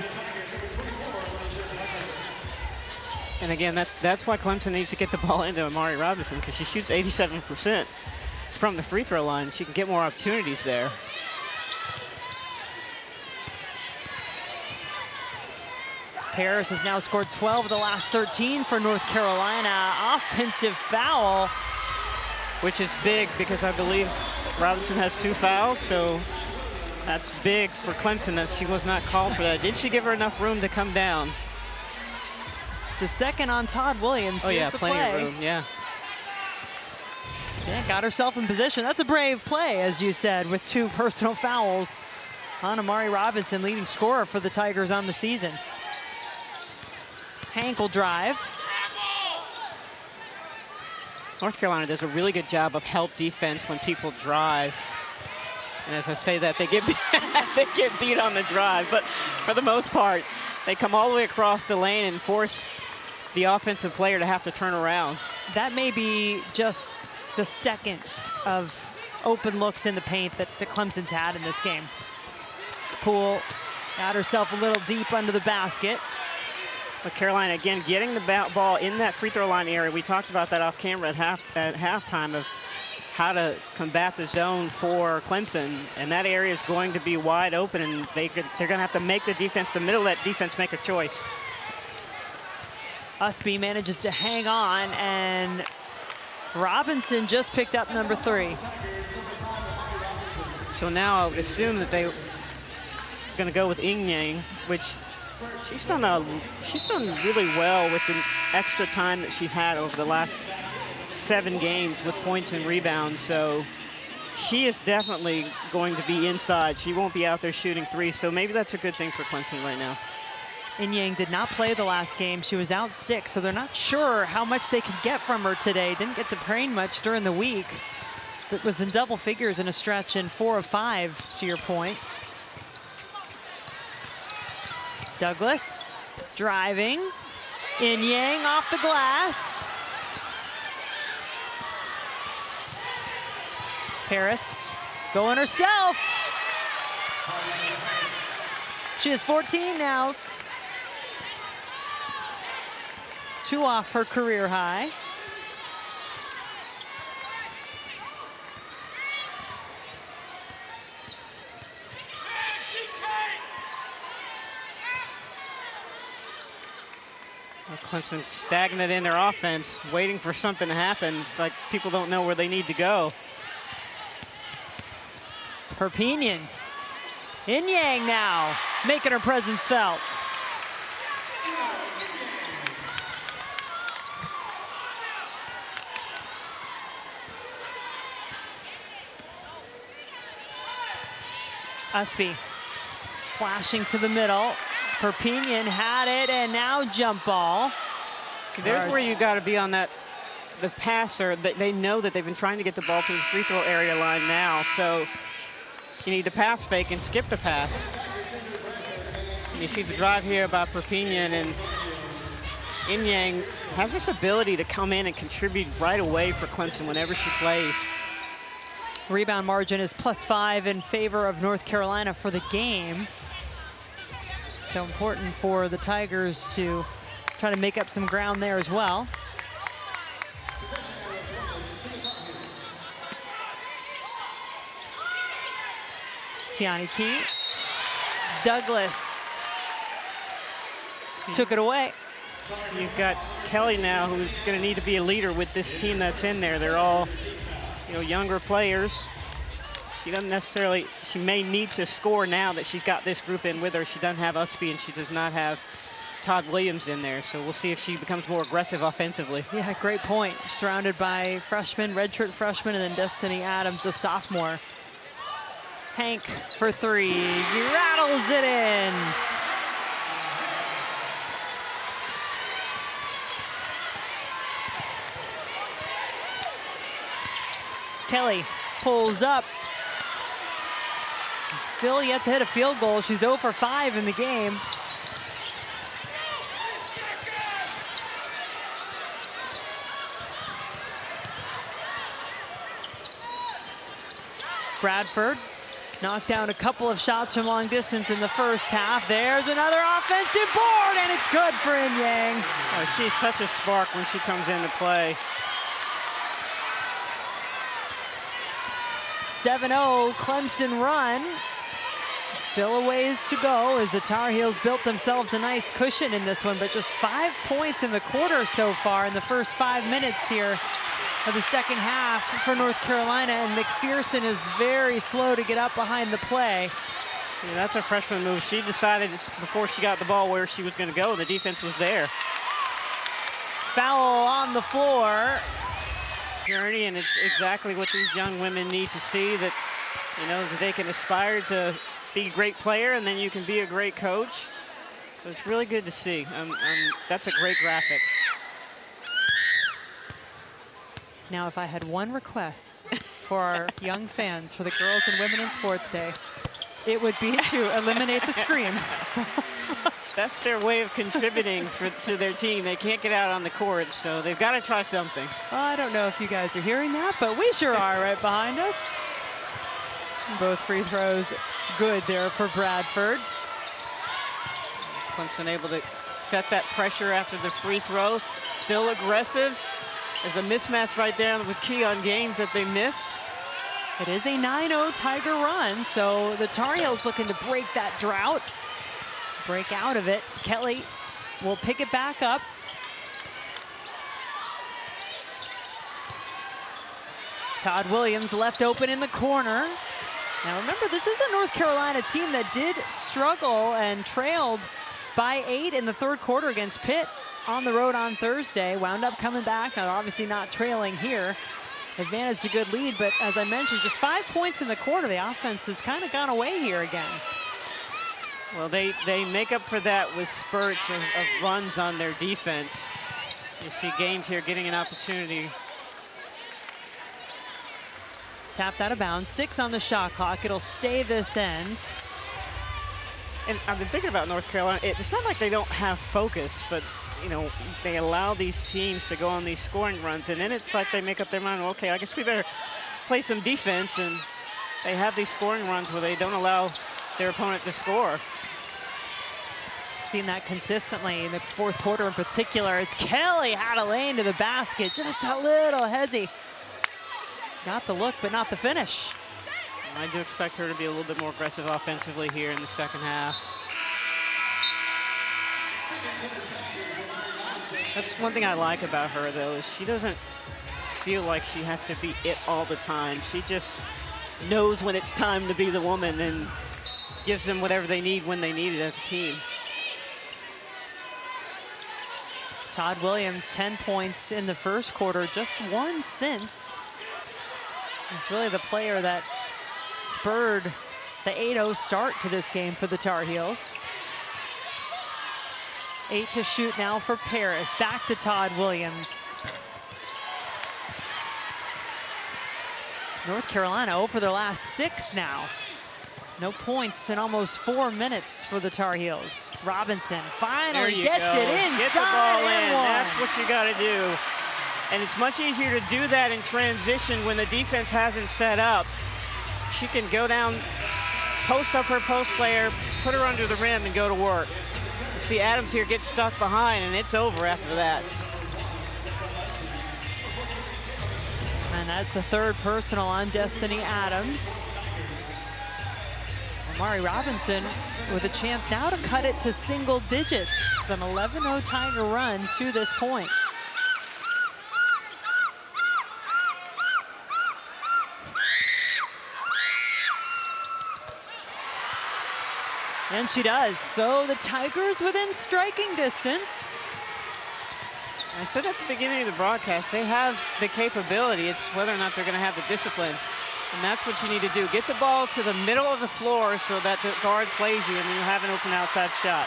And again, that's why Clemson needs to get the ball into Amari Robinson, because she shoots 87% from the free throw line. She can get more opportunities there. Paris has now scored 12 of the last 13 for North Carolina. Offensive foul. Which is big, because I believe Robinson has 2 fouls, so that's big for Clemson that she was not called for that. Did she give her enough room to come down? It's the second on Todd-Williams. Oh, yeah, plenty of room, yeah. Yeah, got herself in position. That's a brave play, as you said, with 2 personal fouls on Amari Robinson, leading scorer for the Tigers on the season. Hank will drive. North Carolina does a really good job of help defense when people drive. And as I say that, they get they get beat on the drive. But for the most part, they come all the way across the lane and force the offensive player to have to turn around. That may be just the second of open looks in the paint that the Clemson's had in this game. Poole got herself a little deep under the basket. But Carolina, again, getting the ball in that free throw line area. We talked about that off camera at halftime of how to combat the zone for Clemson. And that area is going to be wide open, and they're going to have to make the defense, the middle of that defense, make a choice. Usby manages to hang on, and Robinson just picked up number 3. So now I would assume that they're going to go with Yang, which she's done really well with the extra time that she's had over the last 7 games with points and rebounds. So she is definitely going to be inside. She won't be out there shooting 3. So maybe that's a good thing for Clemson right now. Yang did not play the last game. She was out sick, so they're not sure how much they can get from her today. Didn't get to train much during the week. It was in double figures in a stretch in 4 of 5, to your point. Douglas driving. Yang off the glass. Paris going herself. She is 14 now. 2 off her career high. Clemson stagnant in their offense, waiting for something to happen. It's like people don't know where they need to go. Perpignan. Yang now, making her presence felt. Usby flashing to the middle. Perpignan had it, and now jump ball. See, there's where you got to be on that, the passer. They know that they've been trying to get the ball to the free throw area line now, so you need to pass fake and skip the pass. And you see the drive here about Perpignan, and Yang has this ability to come in and contribute right away for Clemson whenever she plays. Rebound margin is +5 in favor of North Carolina for the game. So important for the Tigers to try to make up some ground there as well. Tiani Key. Douglas took it away. You've got Kelly now, who's going to need to be a leader with this team that's in there. They're all, younger players. She doesn't necessarily, she may need to score now that she's got this group in with her. She doesn't have Usby, and she does not have Todd-Williams in there. So we'll see if she becomes more aggressive offensively. Yeah, great point. Surrounded by freshmen, redshirt freshmen, and then Destiny Adams, a sophomore. Hank for 3, he rattles it in. Kelly pulls up. Still yet to hit a field goal. She's 0 for 5 in the game. Bradford knocked down a couple of shots from long distance in the first half. There's another offensive board, and it's good for In-Yang. Oh, she's such a spark when she comes into play. 7-0 Clemson run. Still a ways to go as the Tar Heels built themselves a nice cushion in this one, but just 5 points in the quarter so far in the first 5 minutes here of the second half for North Carolina, and McPherson is very slow to get up behind the play. Yeah, that's a freshman move. She decided before she got the ball where she was going to go, and the defense was there. Foul on the floor. Journey, and it's exactly what these young women need to see, that, you know, that they can aspire to be a great player, and then you can be a great coach. So it's really good to see. That's a great graphic. Now, if I had one request for our young fans for the Girls and Women in Sports Day, it would be to eliminate the scream. That's their way of contributing to their team. They can't get out on the court, so they've got to try something. Well, I don't know if you guys are hearing that, but we sure are right behind us. Both free throws good there for Bradford. Clemson able to set that pressure after the free throw. Still aggressive. There's a mismatch right there with Keon Gaines that they missed. It is a 9-0 Tiger run, so the Tar Heels looking to break that drought. Break out of it. Kelly will pick it back up. Todd-Williams left open in the corner. Now remember, this is a North Carolina team that did struggle and trailed by 8 in the third quarter against Pitt on the road on Thursday. Wound up coming back, now obviously not trailing here. They've managed a good lead, but as I mentioned, just 5 points in the quarter. The offense has kind of gone away here again. Well, they make up for that with spurts of runs on their defense. You see Gaines here getting an opportunity. Tapped out of bounds, 6 on the shot clock. It'll stay this end. And I've been thinking about North Carolina. It's not like they don't have focus, but, you know, they allow these teams to go on these scoring runs, and then it's like they make up their mind, well, okay, I guess we better play some defense, and they have these scoring runs where they don't allow their opponent to score. Seen that consistently in the fourth quarter in particular, as Kelly had a lane to the basket, just a little hezzy. Got the look, but not the finish. I do expect her to be a little bit more aggressive offensively here in the second half. That's one thing I like about her, though, is she doesn't feel like she has to be it all the time. She just knows when it's time to be the woman and gives them whatever they need when they need it as a team. Todd-Williams, 10 points in the first quarter, just 1 since. He's really the player that spurred the 8-0 start to this game for the Tar Heels. 8 to shoot now for Paris. Back to Todd-Williams. North Carolina 0 for their last 6 now. No points in almost 4 minutes for the Tar Heels. Robinson finally gets it inside. Get the ball in. One. That's what you got to do. And it's much easier to do that in transition when the defense hasn't set up. She can go down, post up her post player, put her under the rim, and go to work. You see Adams here get stuck behind, and it's over after that. And that's a third personal on Destiny Adams. Amari Robinson with a chance now to cut it to single digits. It's an 11-0 Tiger run to this point. And she does. So the Tigers within striking distance. I said at the beginning of the broadcast, they have the capability. It's whether or not they're going to have the discipline. And that's what you need to do. Get the ball to the middle of the floor so that the guard plays you and then you have an open outside shot.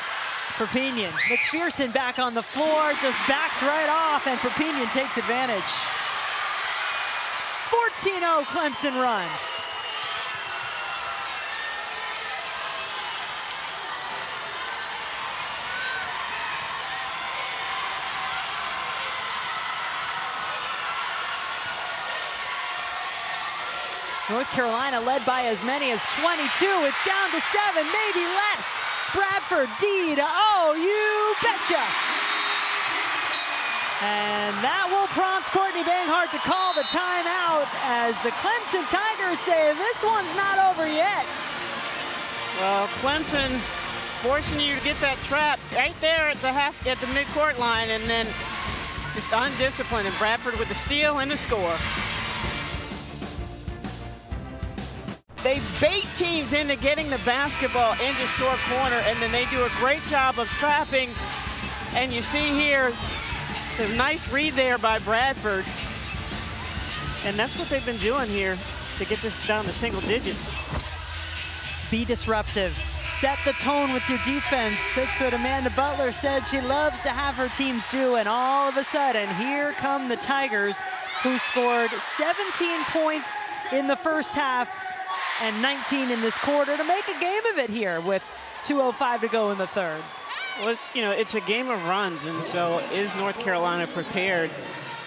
Perpignan. McPherson back on the floor, just backs right off, and Perpignan takes advantage. 14-0 Clemson run. North Carolina led by as many as 22. It's down to 7, maybe less. Bradford, D to O, you betcha. And that will prompt Courtney Banghart to call the timeout as the Clemson Tigers say this one's not over yet. Well, Clemson forcing you to get that trap right there at the midcourt line, and then just undisciplined, and Bradford with the steal and the score. They bait teams into getting the basketball into short corner, and then they do a great job of trapping. And you see here, the nice read there by Bradford. And that's what they've been doing here to get this down to single digits. Be disruptive. Set the tone with your defense. That's what Amanda Butler said she loves to have her teams do. And all of a sudden, here come the Tigers, who scored 17 points in the first half and 19 in this quarter to make a game of it here with 2:05 to go in the third. Well, you know, it's a game of runs, and so is North Carolina prepared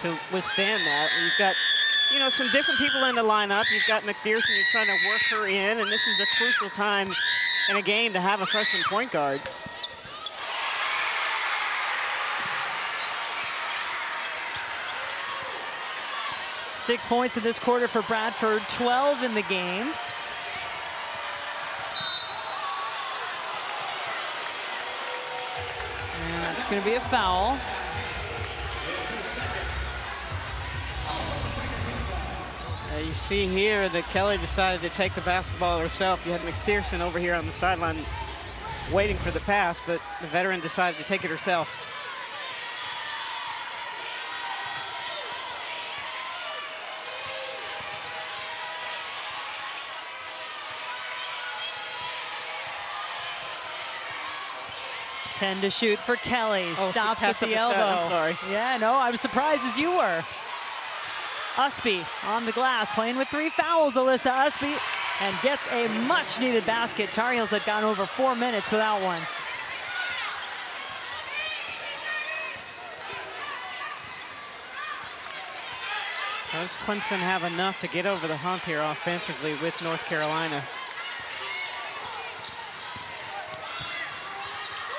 to withstand that? You've got, you know, some different people in the lineup. You've got McPherson, you're trying to work her in, and this is a crucial time in a game to have a freshman point guard. Six points in this quarter for Bradford, 12 in the game. And that's going to be a foul. You see here that Kelly decided to take the basketball herself. You had McPherson over here on the sideline waiting for the pass, but the veteran decided to take it herself. Ten to shoot for Kelly. Oh, stops at the elbow. I'm sorry. Yeah, no, I was surprised as you were. Usby on the glass, playing with 3 fouls, Alyssa Usby, and gets a much-needed basket. Tar Heels had gone over 4 minutes without one. Does Clemson have enough to get over the hump here offensively with North Carolina?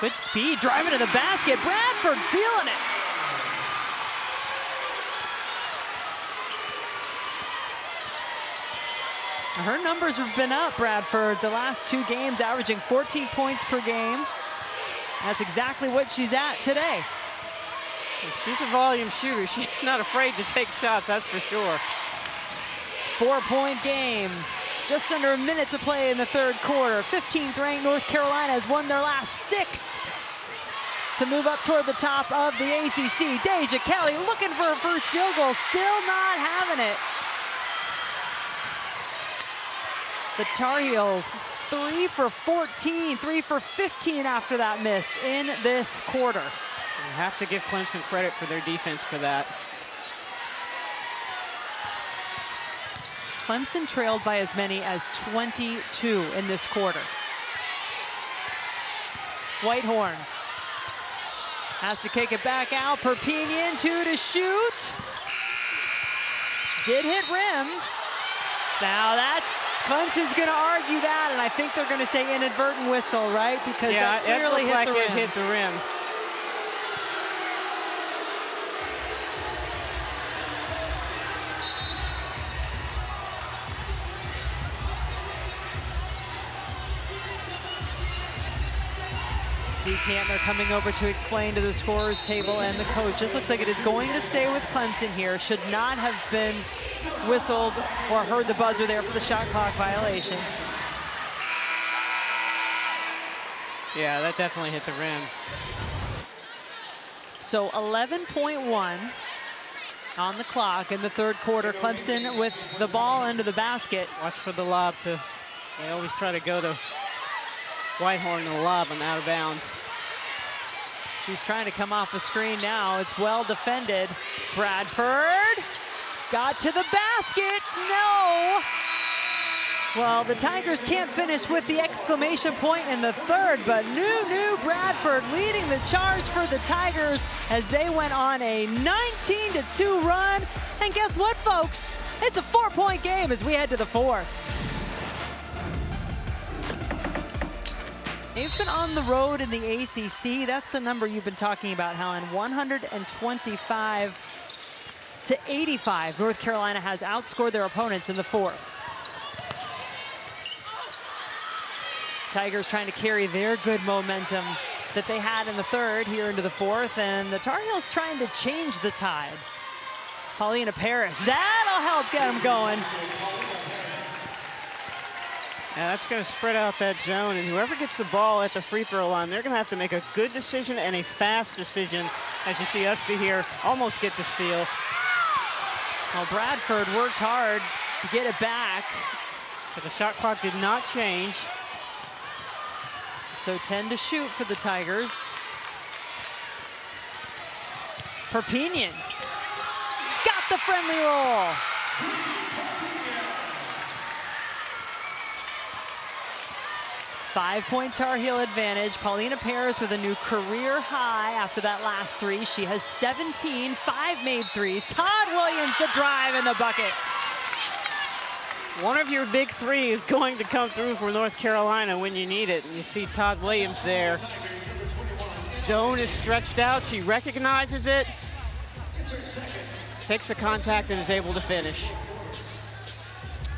Good speed, driving to the basket. Bradford feeling it. Her numbers have been up, Bradford, the last 2 games, averaging 14 points per game. That's exactly what she's at today. She's a volume shooter. She's not afraid to take shots, that's for sure. 4-point game. Just under a minute to play in the third quarter. 15th ranked North Carolina has won their last 6 to move up toward the top of the ACC. Daisha Kelly looking for her first field goal, still not having it. The Tar Heels 3 for 14, 3 for 15 after that miss in this quarter. You have to give Clemson credit for their defense for that. Clemson trailed by as many as 22 in this quarter. Whitehorn has to kick it back out. Perpignan 2 to shoot. Did hit rim. Now that's, Clemson's going to argue that, and I think they're going to say inadvertent whistle, right? Because that clearly hit the rim. It hit the rim. Dee Kantner coming over to explain to the scorer's table and the coach. This looks like it is going to stay with Clemson here. Should not have been whistled or heard the buzzer there for the shot clock violation. Yeah, that definitely hit the rim. So 11.1 on the clock in the third quarter. Clemson with the ball into the basket. Watch for the lob they always try to go to Whitehorn and the lob and out of bounds. She's trying to come off a screen now. It's well defended. Bradford got to the basket. No. Well, the Tigers can't finish with the exclamation point in the third, but new Bradford leading the charge for the Tigers as they went on a 19-2 run. And guess what, folks? It's a 4-point game as we head to the fourth. They've been on the road in the ACC. That's the number you've been talking about, Helen. 125-85. North Carolina has outscored their opponents in the fourth. Tigers trying to carry their good momentum that they had in the third here into the fourth, and the Tar Heels trying to change the tide. Paulina Paris, that'll help get them going. Yeah, that's going to spread out that zone, and whoever gets the ball at the free throw line, they're going to have to make a good decision and a fast decision. As you see Usby here almost get the steal. Well, Bradford worked hard to get it back. But the shot clock did not change. So 10 to shoot for the Tigers. Perpignan got the friendly roll. Five-point Tar Heel advantage. Paulina Paris with a new career high after that last three. She has 17, 5 made threes. Todd-Williams the drive and the bucket. One of your big three is going to come through for North Carolina when you need it. And you see Todd-Williams there. Zone is stretched out. She recognizes it. Takes the contact and is able to finish.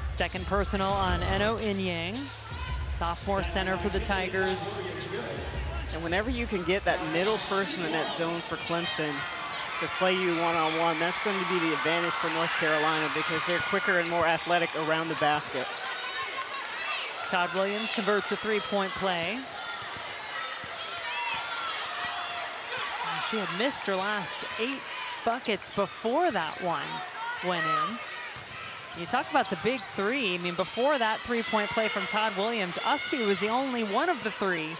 Second personal on Eno Inyang. Sophomore center for the Tigers. And whenever you can get that middle person in that zone for Clemson to play you one-on-one, that's going to be the advantage for North Carolina because they're quicker and more athletic around the basket. Todd-Williams converts a three-point play. And she had missed her last 8 buckets before that one went in. You talk about the big three. I mean, before that three-point play from Todd-Williams, Usby was the only one of the three,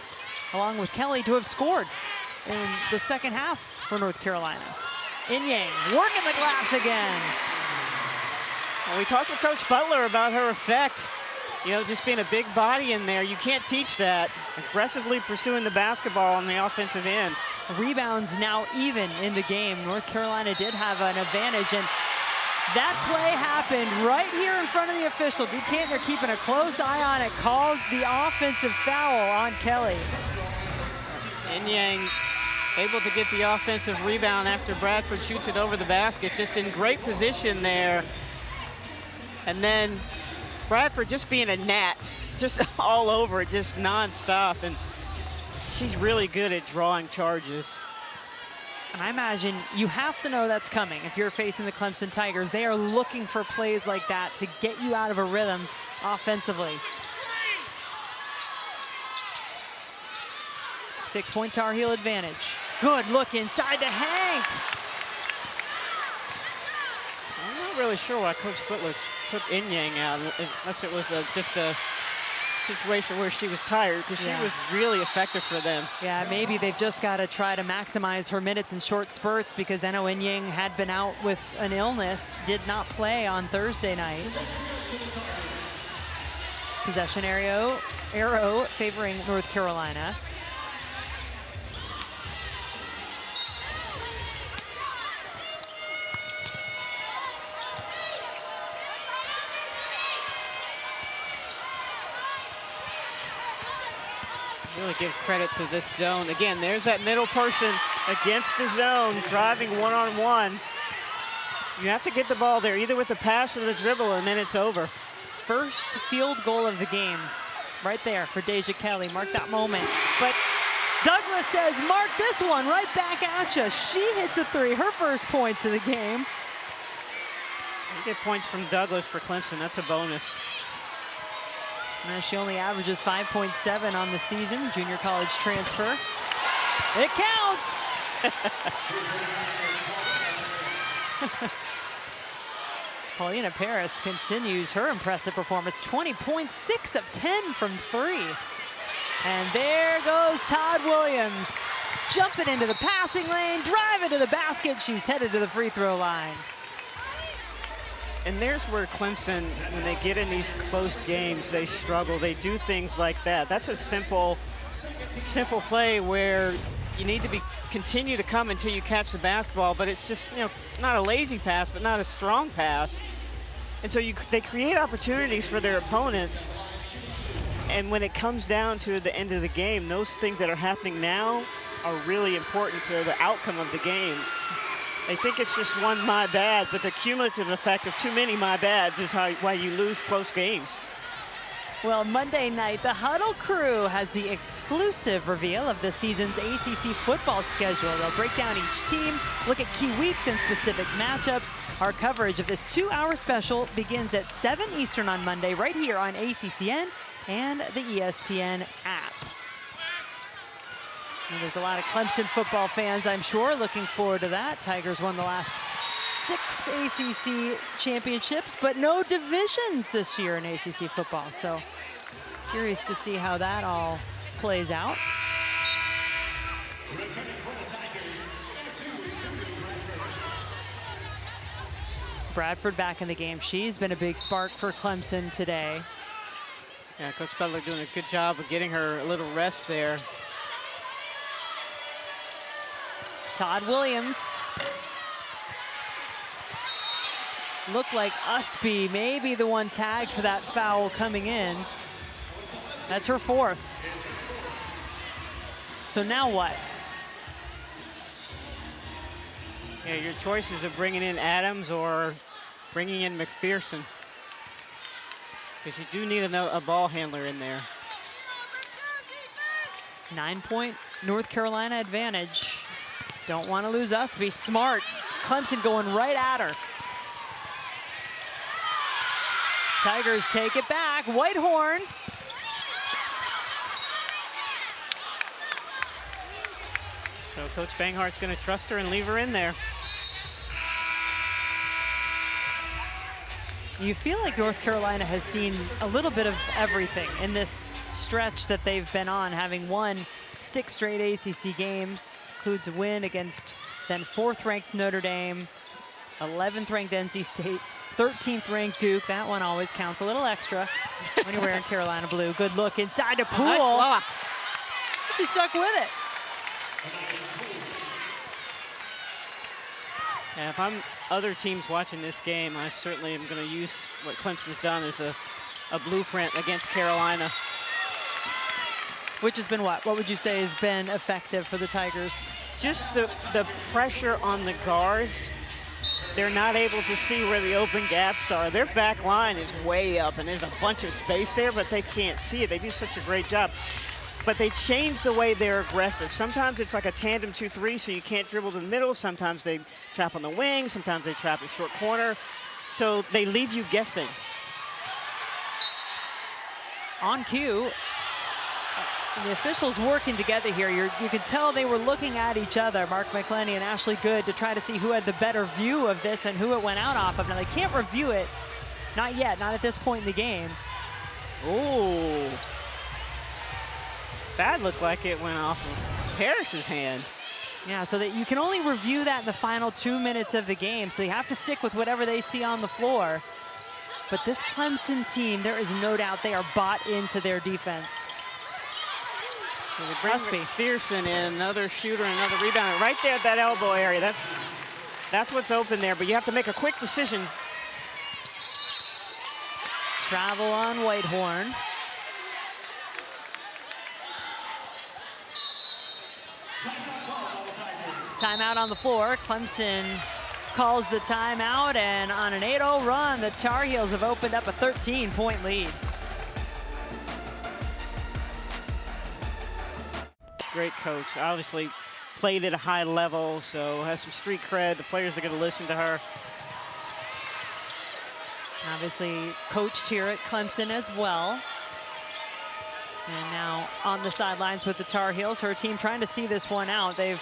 along with Kelly, to have scored in the second half for North Carolina. Inyang working the glass again. Well, we talked with Coach Butler about her effect. You know, just being a big body in there, you can't teach that. Aggressively pursuing the basketball on the offensive end. Rebounds now even in the game. North Carolina did have an advantage, and that play happened right here in front of the official. Dee Kantner keeping a close eye on it, calls the offensive foul on Kelly. Inyang able to get the offensive rebound after Bradford shoots it over the basket, just in great position there. And then Bradford just being a gnat, just all over it, just nonstop. And she's really good at drawing charges. And I imagine you have to know that's coming if you're facing the Clemson Tigers. They are looking for plays like that to get you out of a rhythm offensively. 6-point Tar Heel advantage. Good look inside to Hank. I'm not really sure why Coach Butler took Inyang out, unless it was just a situation where she was tired, because she was really effective for them. Yeah, maybe they've just got to try to maximize her minutes in short spurts because Eno Inyang had been out with an illness, did not play on Thursday night. Possession arrow favoring North Carolina. Really give credit to this zone. Again, there's that middle person against the zone, driving one-on-one. You have to get the ball there, either with the pass or the dribble, and then it's over. First field goal of the game, right there for Deja Kelly. Mark that moment. But Douglas says, mark this one right back at you. She hits a three, her first points of the game. You get points from Douglas for Clemson. That's a bonus. She only averages 5.7 on the season, junior college transfer. It counts! Paulina Paris continues her impressive performance. 20 points, 6 of 10 from 3. And there goes Todd-Williams. Jumping into the passing lane, driving to the basket. She's headed to the free throw line. And there's where Clemson, when they get in these close games, they struggle. They do things like that. That's a simple play where you need to continue to come until you catch the basketball, but it's just, you know, not a lazy pass, but not a strong pass. And so they create opportunities for their opponents. And when it comes down to the end of the game, those things that are happening now are really important to the outcome of the game. They think it's just one my bad, but the cumulative effect of too many my bads is why you lose close games. Well, Monday night, the Huddle crew has the exclusive reveal of this season's ACC football schedule. They'll break down each team, look at key weeks and specific matchups. Our coverage of this 2-hour special begins at 7 Eastern on Monday, right here on ACCN and the ESPN app. And there's a lot of Clemson football fans, I'm sure, looking forward to that. Tigers won the last 6 ACC championships, but no divisions this year in ACC football. So curious to see how that all plays out. Bradford back in the game. She's been a big spark for Clemson today. Yeah, Coach Butler doing a good job of getting her a little rest there. Todd-Williams. Looked like Usby may be the one tagged for that foul coming in. That's her 4th. So now what? Yeah, your choices of bringing in Adams or bringing in McPherson. Because you do need a ball handler in there. 9-point North Carolina advantage. Don't want to lose Usby. Smart. Clemson going right at her. Tigers take it back. Whitehorn. So Coach Banghart's going to trust her and leave her in there. You feel like North Carolina has seen a little bit of everything in this stretch that they've been on, having won 6 straight ACC games. Includes a win against then 4th-ranked Notre Dame, 11th-ranked NC State, 13th-ranked Duke. That one always counts a little extra when you're wearing Carolina blue. Good look inside to Poole. Nice block. She stuck with it. And if I'm other teams watching this game, I certainly am going to use what Clemson's done as a blueprint against Carolina. Which has been what? What would you say has been effective for the Tigers? Just the pressure on the guards. They're not able to see where the open gaps are. Their back line is way up, and there's a bunch of space there, but they can't see it. They do such a great job. But they change the way they're aggressive. Sometimes it's like a tandem 2-3, so you can't dribble to the middle. Sometimes they trap on the wing. Sometimes they trap in short corner. So they leave you guessing. On cue, the officials working together here. You could tell they were looking at each other, Mark McClenny and Ashley Good, to try to see who had the better view of this and who it went out off of. Now, they can't review it. Not yet, not at this point in the game. Ooh. That looked like it went off of Paris's hand. Yeah, so that you can only review that in the final 2 minutes of the game, so they have to stick with whatever they see on the floor. But this Clemson team, there is no doubt they are bought into their defense. So they bring McPherson in, another shooter, another rebound. Right there at that elbow area, that's what's open there, but you have to make a quick decision. Travel on Whitehorn. Timeout on the floor. Clemson calls the timeout, and on an 8-0 run, the Tar Heels have opened up a 13-point lead. Great coach. Obviously played at a high level, so has some street cred. The players are going to listen to her. Obviously coached here at Clemson as well. And now on the sidelines with the Tar Heels, her team trying to see this one out. They've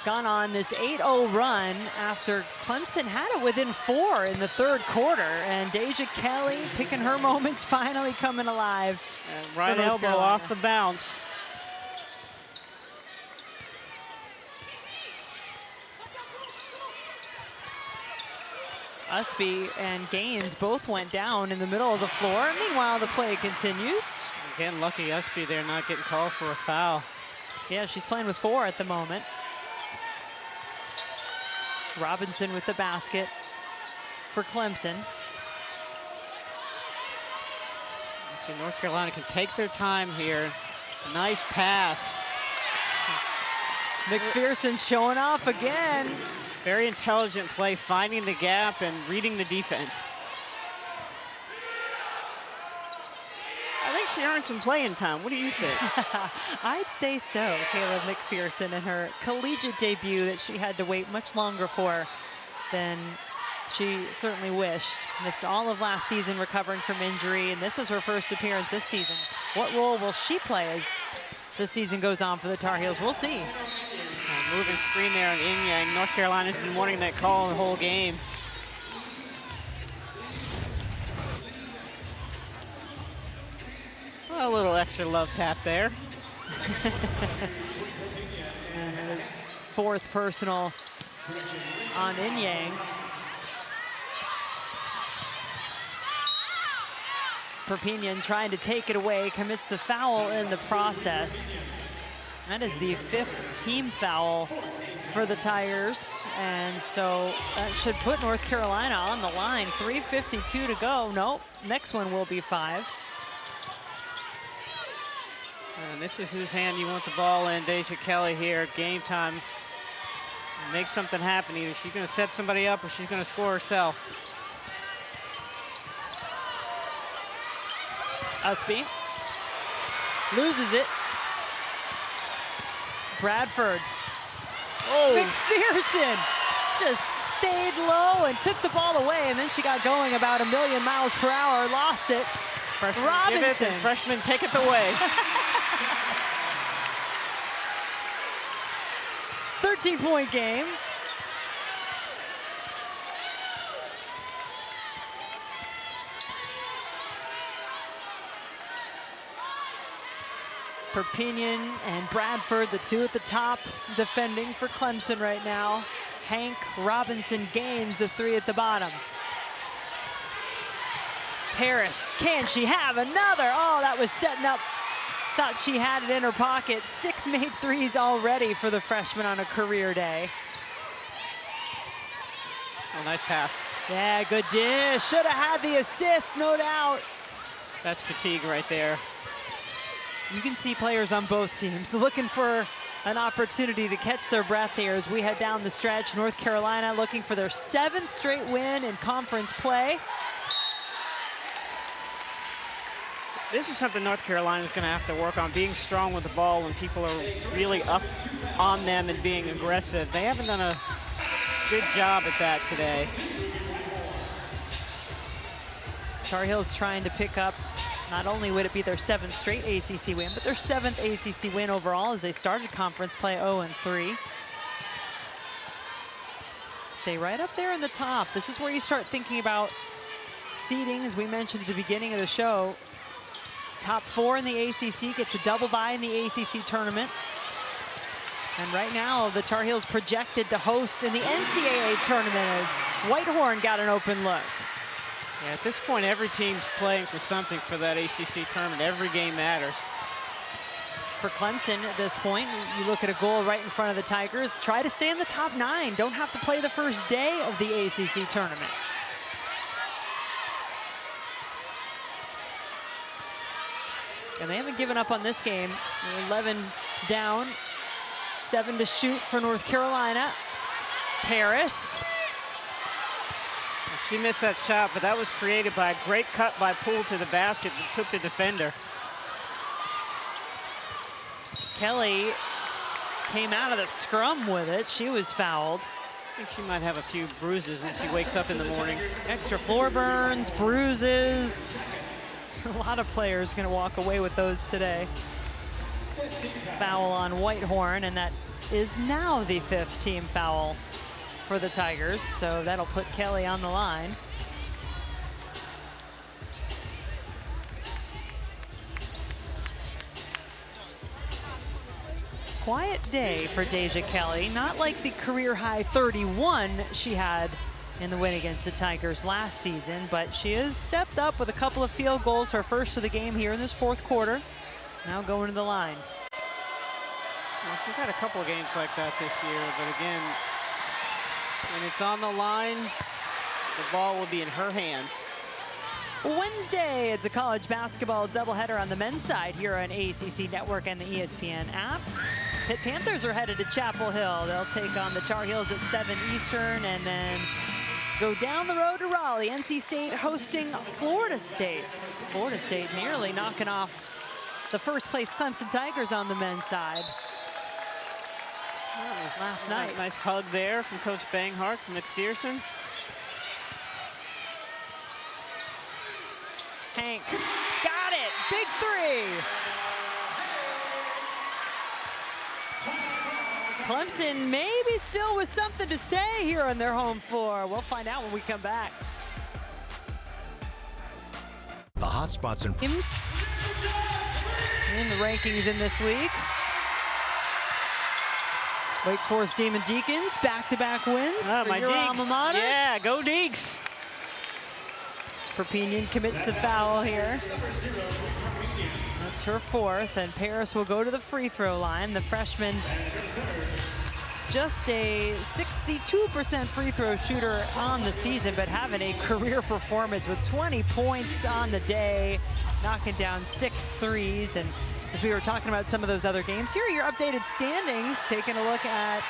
gone on this 8-0 run after Clemson had it within 4 in the 3rd quarter. And Daisha Kelly picking her moments, finally coming alive. And right elbow off the bounce. Usby and Gaines both went down in the middle of the floor. Meanwhile, the play continues. Again, lucky Usby there not getting called for a foul. Yeah, she's playing with 4 at the moment. Robinson with the basket for Clemson. See, North Carolina can take their time here. Nice pass. McPherson showing off again. Very intelligent play, finding the gap and reading the defense. I think she earned some playing time. What do you think? I'd say so. Caleb McPherson in her collegiate debut that she had to wait much longer for than she certainly wished. Missed all of last season recovering from injury, and this is her first appearance this season. What role will she play as the season goes on for the Tar Heels? We'll see. Moving screen there on Inyang. North Carolina's been wanting that call the whole game. A little extra love tap there. And his fourth personal on Inyang. Perpignan trying to take it away, commits the foul in the process. That is the 5th team foul for the Tigers, and so that should put North Carolina on the line. 3:52 to go. Nope, next one will be 5. And this is whose hand you want the ball in. Daisha Kelly here, game time. Make something happen. Either she's going to set somebody up or she's going to score herself. Usby loses it. Bradford. Oh, McPherson just stayed low and took the ball away, and then she got going about 1,000,000 miles per hour, lost it. freshman Robinson. give it and freshman take it away. 13-point game. Perpignan and Bradford, the two at the top, defending for Clemson right now. Hank, Robinson, Gaines, the 3 at the bottom. Paris, can she have another? Oh, that was setting up. Thought she had it in her pocket. 6 made threes already for the freshman on a career day. Oh, nice pass. Yeah, good dish. Should have had the assist, no doubt. That's fatigue right there. You can see players on both teams looking for an opportunity to catch their breath here as we head down the stretch. North Carolina looking for their 7th straight win in conference play. This is something North Carolina's going to have to work on, being strong with the ball when people are really up on them and being aggressive. They haven't done a good job at that today. Tar Heels trying to pick up, not only would it be their 7th straight ACC win, but their 7th ACC win overall as they started conference play 0-3. Stay right up there in the top. This is where you start thinking about seeding, as we mentioned at the beginning of the show. Top 4 in the ACC gets a double bye in the ACC tournament. And right now, the Tar Heels projected to host in the NCAA tournament as Whitehorn got an open look. Yeah, at this point, every team's playing for something for that ACC tournament. Every game matters. For Clemson at this point, you look at a goal right in front of the Tigers. Try to stay in the top 9. Don't have to play the first day of the ACC tournament. And they haven't given up on this game. 11 down, 7 to shoot for North Carolina. Paris. She missed that shot, but that was created by a great cut by Poole to the basket that took the defender. Kelly came out of the scrum with it. She was fouled. I think she might have a few bruises when she wakes up in the morning. Extra floor burns, bruises. A lot of players going to walk away with those today. Foul on Whitehorn, and that is now the 5th team foul for the Tigers, so that'll put Kelly on the line. Quiet day for Daisha Kelly, not like the career-high 31 she had in the win against the Tigers last season, but she has stepped up with a couple of field goals, her first of the game here in this 4th quarter. Now going to the line. Well, she's had a couple of games like that this year, but again, when it's on the line, the ball will be in her hands. Wednesday, it's a college basketball doubleheader on the men's side here on ACC Network and the ESPN app. Pitt Panthers are headed to Chapel Hill. They'll take on the Tar Heels at 7 Eastern and then go down the road to Raleigh. NC State hosting Florida State. Florida State nearly knocking off the first place Clemson Tigers on the men's side last night. Nice hug there from Coach Banghart from McPherson. Hank got it, big three. Clemson maybe still with something to say here on their home floor. We'll find out when we come back. The hot spots in the rankings in this league. Wake Forest Demon Deacons, back-to-back wins for my your Deeks. alma mater. Yeah, go Deeks. Perpignan commits the foul here. That's her fourth, and Paris will go to the free throw line. The freshman, just a 62% free throw shooter on the season, but having a career performance with 20 points on the day, knocking down 6 threes. And as we were talking about some of those other games, here are your updated standings, taking a look at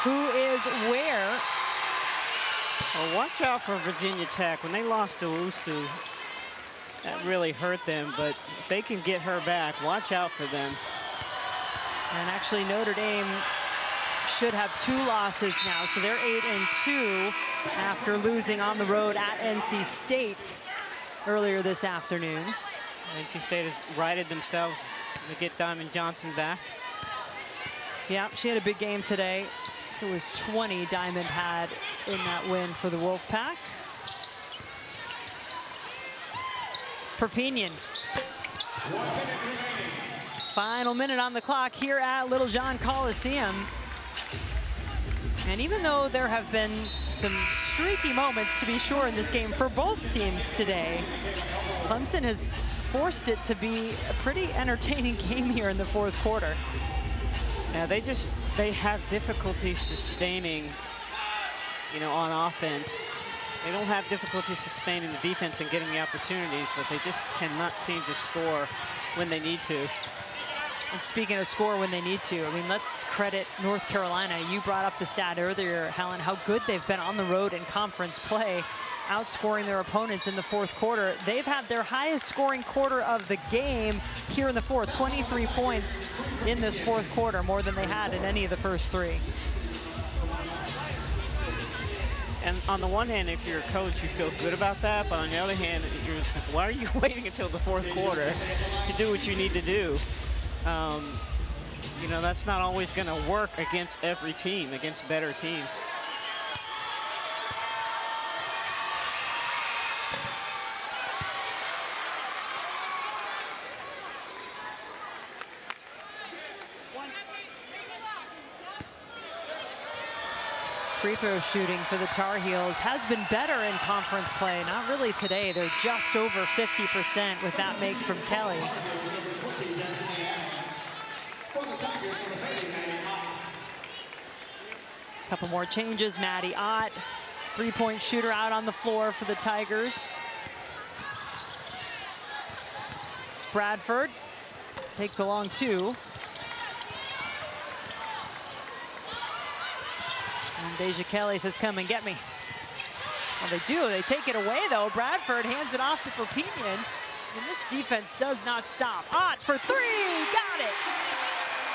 who is where. Well, watch out for Virginia Tech. When they lost to Owusu, that really hurt them, but if they can get her back, watch out for them. And actually Notre Dame should have 2 losses now, so they're 8-2 after losing on the road at NC State earlier this afternoon. NC State has righted themselves to get Diamond Johnson back. Yeah, she had a big game today. It was 20 Diamond had in that win for the Wolfpack. Perpignan. Final minute on the clock here at Littlejohn Coliseum. And even though there have been some streaky moments, to be sure, in this game for both teams today, Clemson has forced it to be a pretty entertaining game here in the fourth quarter. Yeah, they have difficulty sustaining, on offense. They don't have difficulty sustaining the defense and getting the opportunities, but they just cannot seem to score when they need to. And speaking of score when they need to, I mean, let's credit North Carolina. You brought up the stat earlier, Helen, how good they've been on the road in conference play, outscoring their opponents in the fourth quarter. They've had their highest scoring quarter of the game here in the fourth, 23 points in this fourth quarter, more than they had in any of the first 3. And on the one hand, if you're a coach, you feel good about that, but on the other hand, you're just like, why are you waiting until the fourth quarter to do what you need to do? That's not always going to work against every team, against better teams. Free throw shooting for the Tar Heels has been better in conference play. Not really today. They're just over 50% with that make from Kelly. Couple more changes. Maddie Ott, 3-point shooter, out on the floor for the Tigers. Bradford takes a long 2. And Daisha Kelly says, come and get me. Well, they do. They take it away, though. Bradford hands it off to Perpignan. And this defense does not stop. Ott for 3. Got it.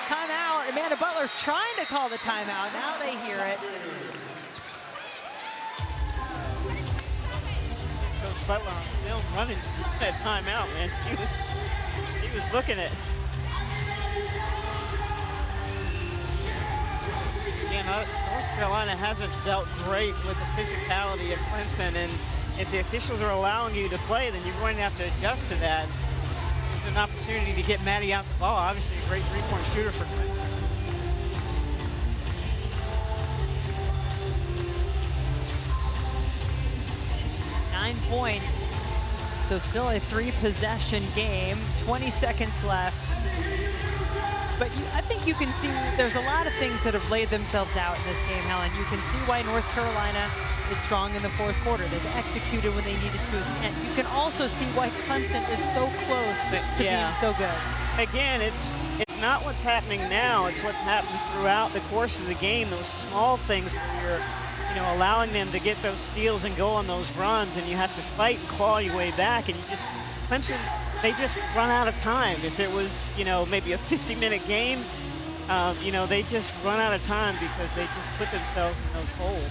Timeout. Amanda Butler's trying to call the timeout. Now they hear it. Coach Butler on film running that timeout, man. He was looking at. North Carolina hasn't dealt great with the physicality of Clemson, and if the officials are allowing you to play, then you're going to have to adjust to that. There's an opportunity to get Maddie out the ball. Obviously, a great 3-point shooter for Clemson. Nine-point. So still a 3-possession game. 20 seconds left. But I think you can see there's a lot of things that have laid themselves out in this game, Helen. You can see why North Carolina is strong in the fourth quarter. They've executed when they needed to. And you can also see why Clemson is so close to being so good. Again, it's not what's happening now. It's what's happened throughout the course of the game. Those small things where you're, allowing them to get those steals and go on those runs, and you have to fight and claw your way back. And Clemson, they just run out of time. If it was, maybe a 50-minute game, they just run out of time because they just put themselves in those holes.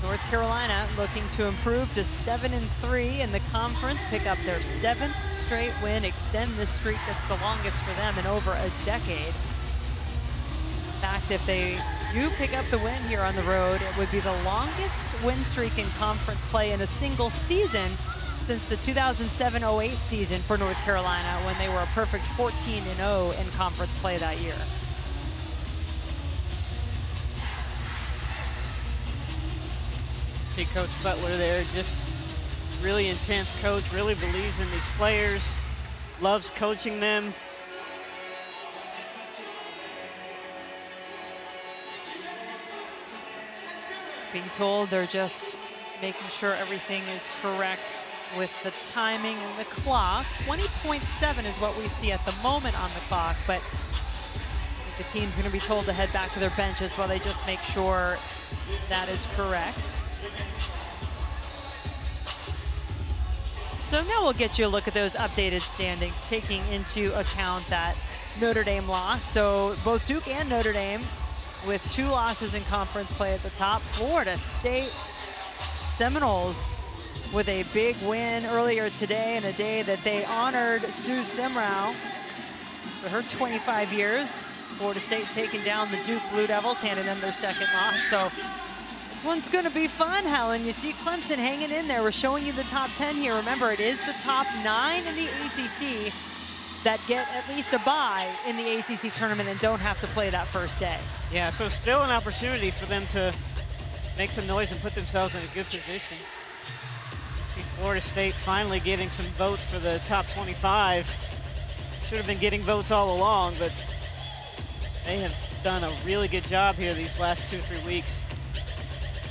North Carolina looking to improve to 7-3 in the conference, pick up their 7th straight win, extend this streak that's the longest for them in over a decade. In fact, if they do pick up the win here on the road, it would be the longest win streak in conference play in a single season since the 2007-08 season for North Carolina, when they were a perfect 14-0 in conference play that year. See Coach Butler there, just really intense coach, really believes in these players, loves coaching them. Being told they're just making sure everything is correct with the timing and the clock. 20.7 is what we see at the moment on the clock, but the team's going to be told to head back to their benches while they just make sure that is correct. So now we'll get you a look at those updated standings, taking into account that Notre Dame lost. So both Duke and Notre Dame with 2 losses in conference play at the top. Florida State Seminoles with a big win earlier today, in a day that they honored Sue Semrau for her 25 years. Florida State taking down the Duke Blue Devils, handing them their 2nd loss. So this one's going to be fun, Helen. You see Clemson hanging in there. We're showing you the top 10 here. Remember, it is the top 9 in the ACC that get at least a bye in the ACC tournament and don't have to play that first day. Yeah, so still an opportunity for them to make some noise and put themselves in a good position. See Florida State finally getting some votes for the top 25. Should have been getting votes all along, but they have done a really good job here these last 2-3 weeks.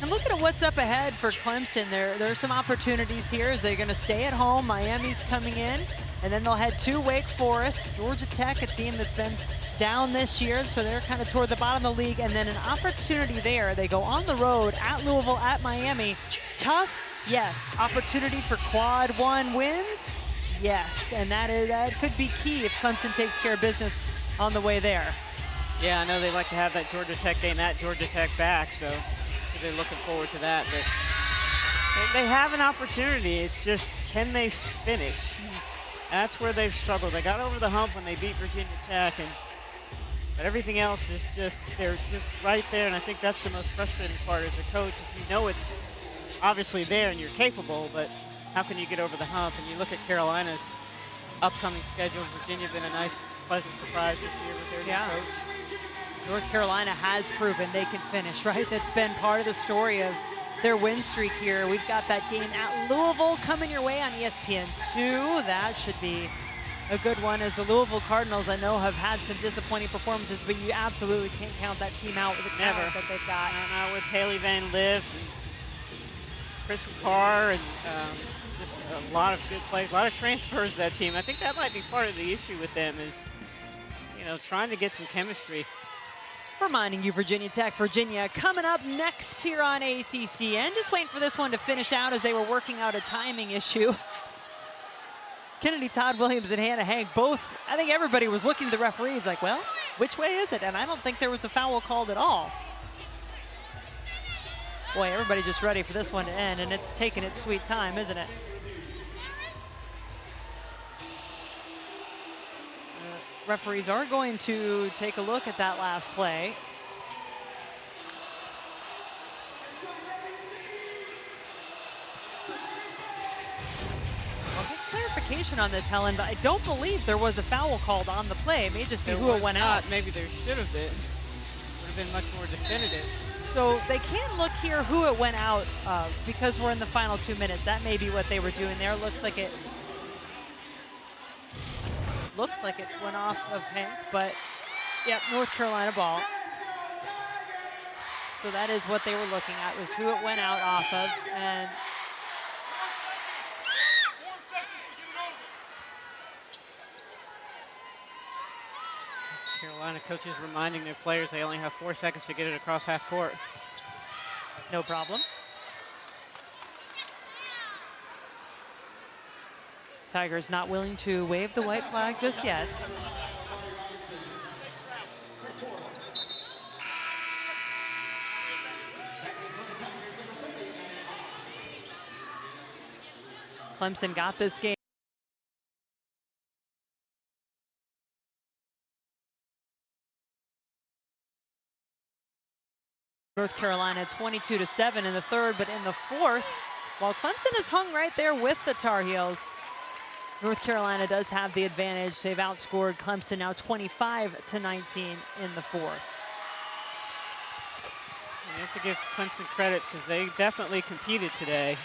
And looking at what's up ahead for Clemson, there are some opportunities here as they're going to stay at home. Miami's coming in, and then they'll head to Wake Forest, Georgia Tech, a team that's been down this year, so they're kind of toward the bottom of the league, and then an opportunity there. They go on the road at Louisville, at Miami. Tough, yes. Opportunity for quad 1 wins, yes. And that could be key if Clemson takes care of business on the way there. Yeah, I know they like to have that Georgia Tech game at Georgia Tech back, so they're looking forward to that. But they have an opportunity. It's just, can they finish? That's where they've struggled. They got over the hump when they beat Virginia Tech, but everything else is just, they're just right there. And I think that's the most frustrating part as a coach, is you know it's obviously there and you're capable, but how can you get over the hump? And you look at Carolina's upcoming schedule. Virginia been a nice, pleasant surprise this year with their new coach. North Carolina has proven they can finish, right? That's been part of the story of their win streak here. We've got that game at Louisville coming your way on ESPN2. That should be a good one, as the Louisville Cardinals, I know, have had some disappointing performances, but you absolutely can't count that team out with the talent that they've got. Now with Haley Van Lift and Chris Carr and just a lot of good players, a lot of transfers to that team. I think that might be part of the issue with them, is, trying to get some chemistry. Reminding you, Virginia Tech, Virginia coming up next here on ACC. And just waiting for this one to finish out as they were working out a timing issue. Kennedy Todd-Williams and Hannah Hank both, I think everybody was looking to the referees like, well, which way is it? And I don't think there was a foul called at all. Boy, everybody just ready for this one to end, and it's taking its sweet time, isn't it? Referees are going to take a look at that last play. Well, just clarification on this, Helen, but I don't believe there was a foul called on the play. It may just be who it went out. Maybe there should have been. Would have been much more definitive. So they can look here who it went out of, because we're in the final 2 minutes. That may be what they were doing there. Looks like it looks like it went off of Hank, but yep, North Carolina ball. So that is what they were looking at, was who it went out off of. And Carolina coaches reminding their players they only have 4 seconds to get it across half court. no problem. Tigers not willing to wave the white flag just yet. Clemson got this game. North Carolina 22-7 in the third, but in the fourth, while Clemson is hung right there with the Tar Heels, North Carolina does have the advantage. They've outscored Clemson now 25-19 in the fourth. You have to give Clemson credit because they definitely competed today.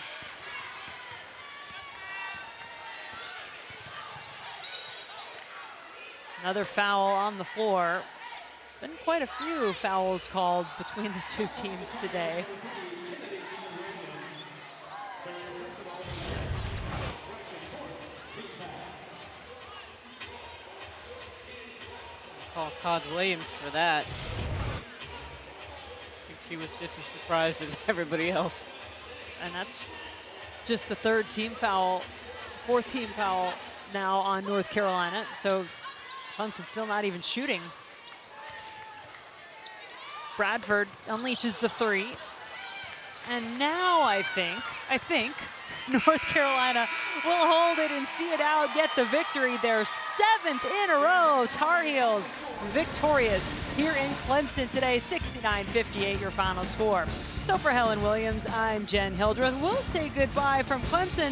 Another foul on the floor. Been quite a few fouls called between the two teams today. Call Todd-Williams for that. I think she was just as surprised as everybody else. And that's just the third team foul, fourth team foul now on North Carolina. So Clemson still not even shooting. Bradford unleashes the three. And now I think North Carolina will hold it and see it out, get the victory. Their 7th in a row. Tar Heels victorious here in Clemson today, 69-58 your final score. So for Helen Williams, I'm Jen Hildreth. We'll say goodbye from Clemson.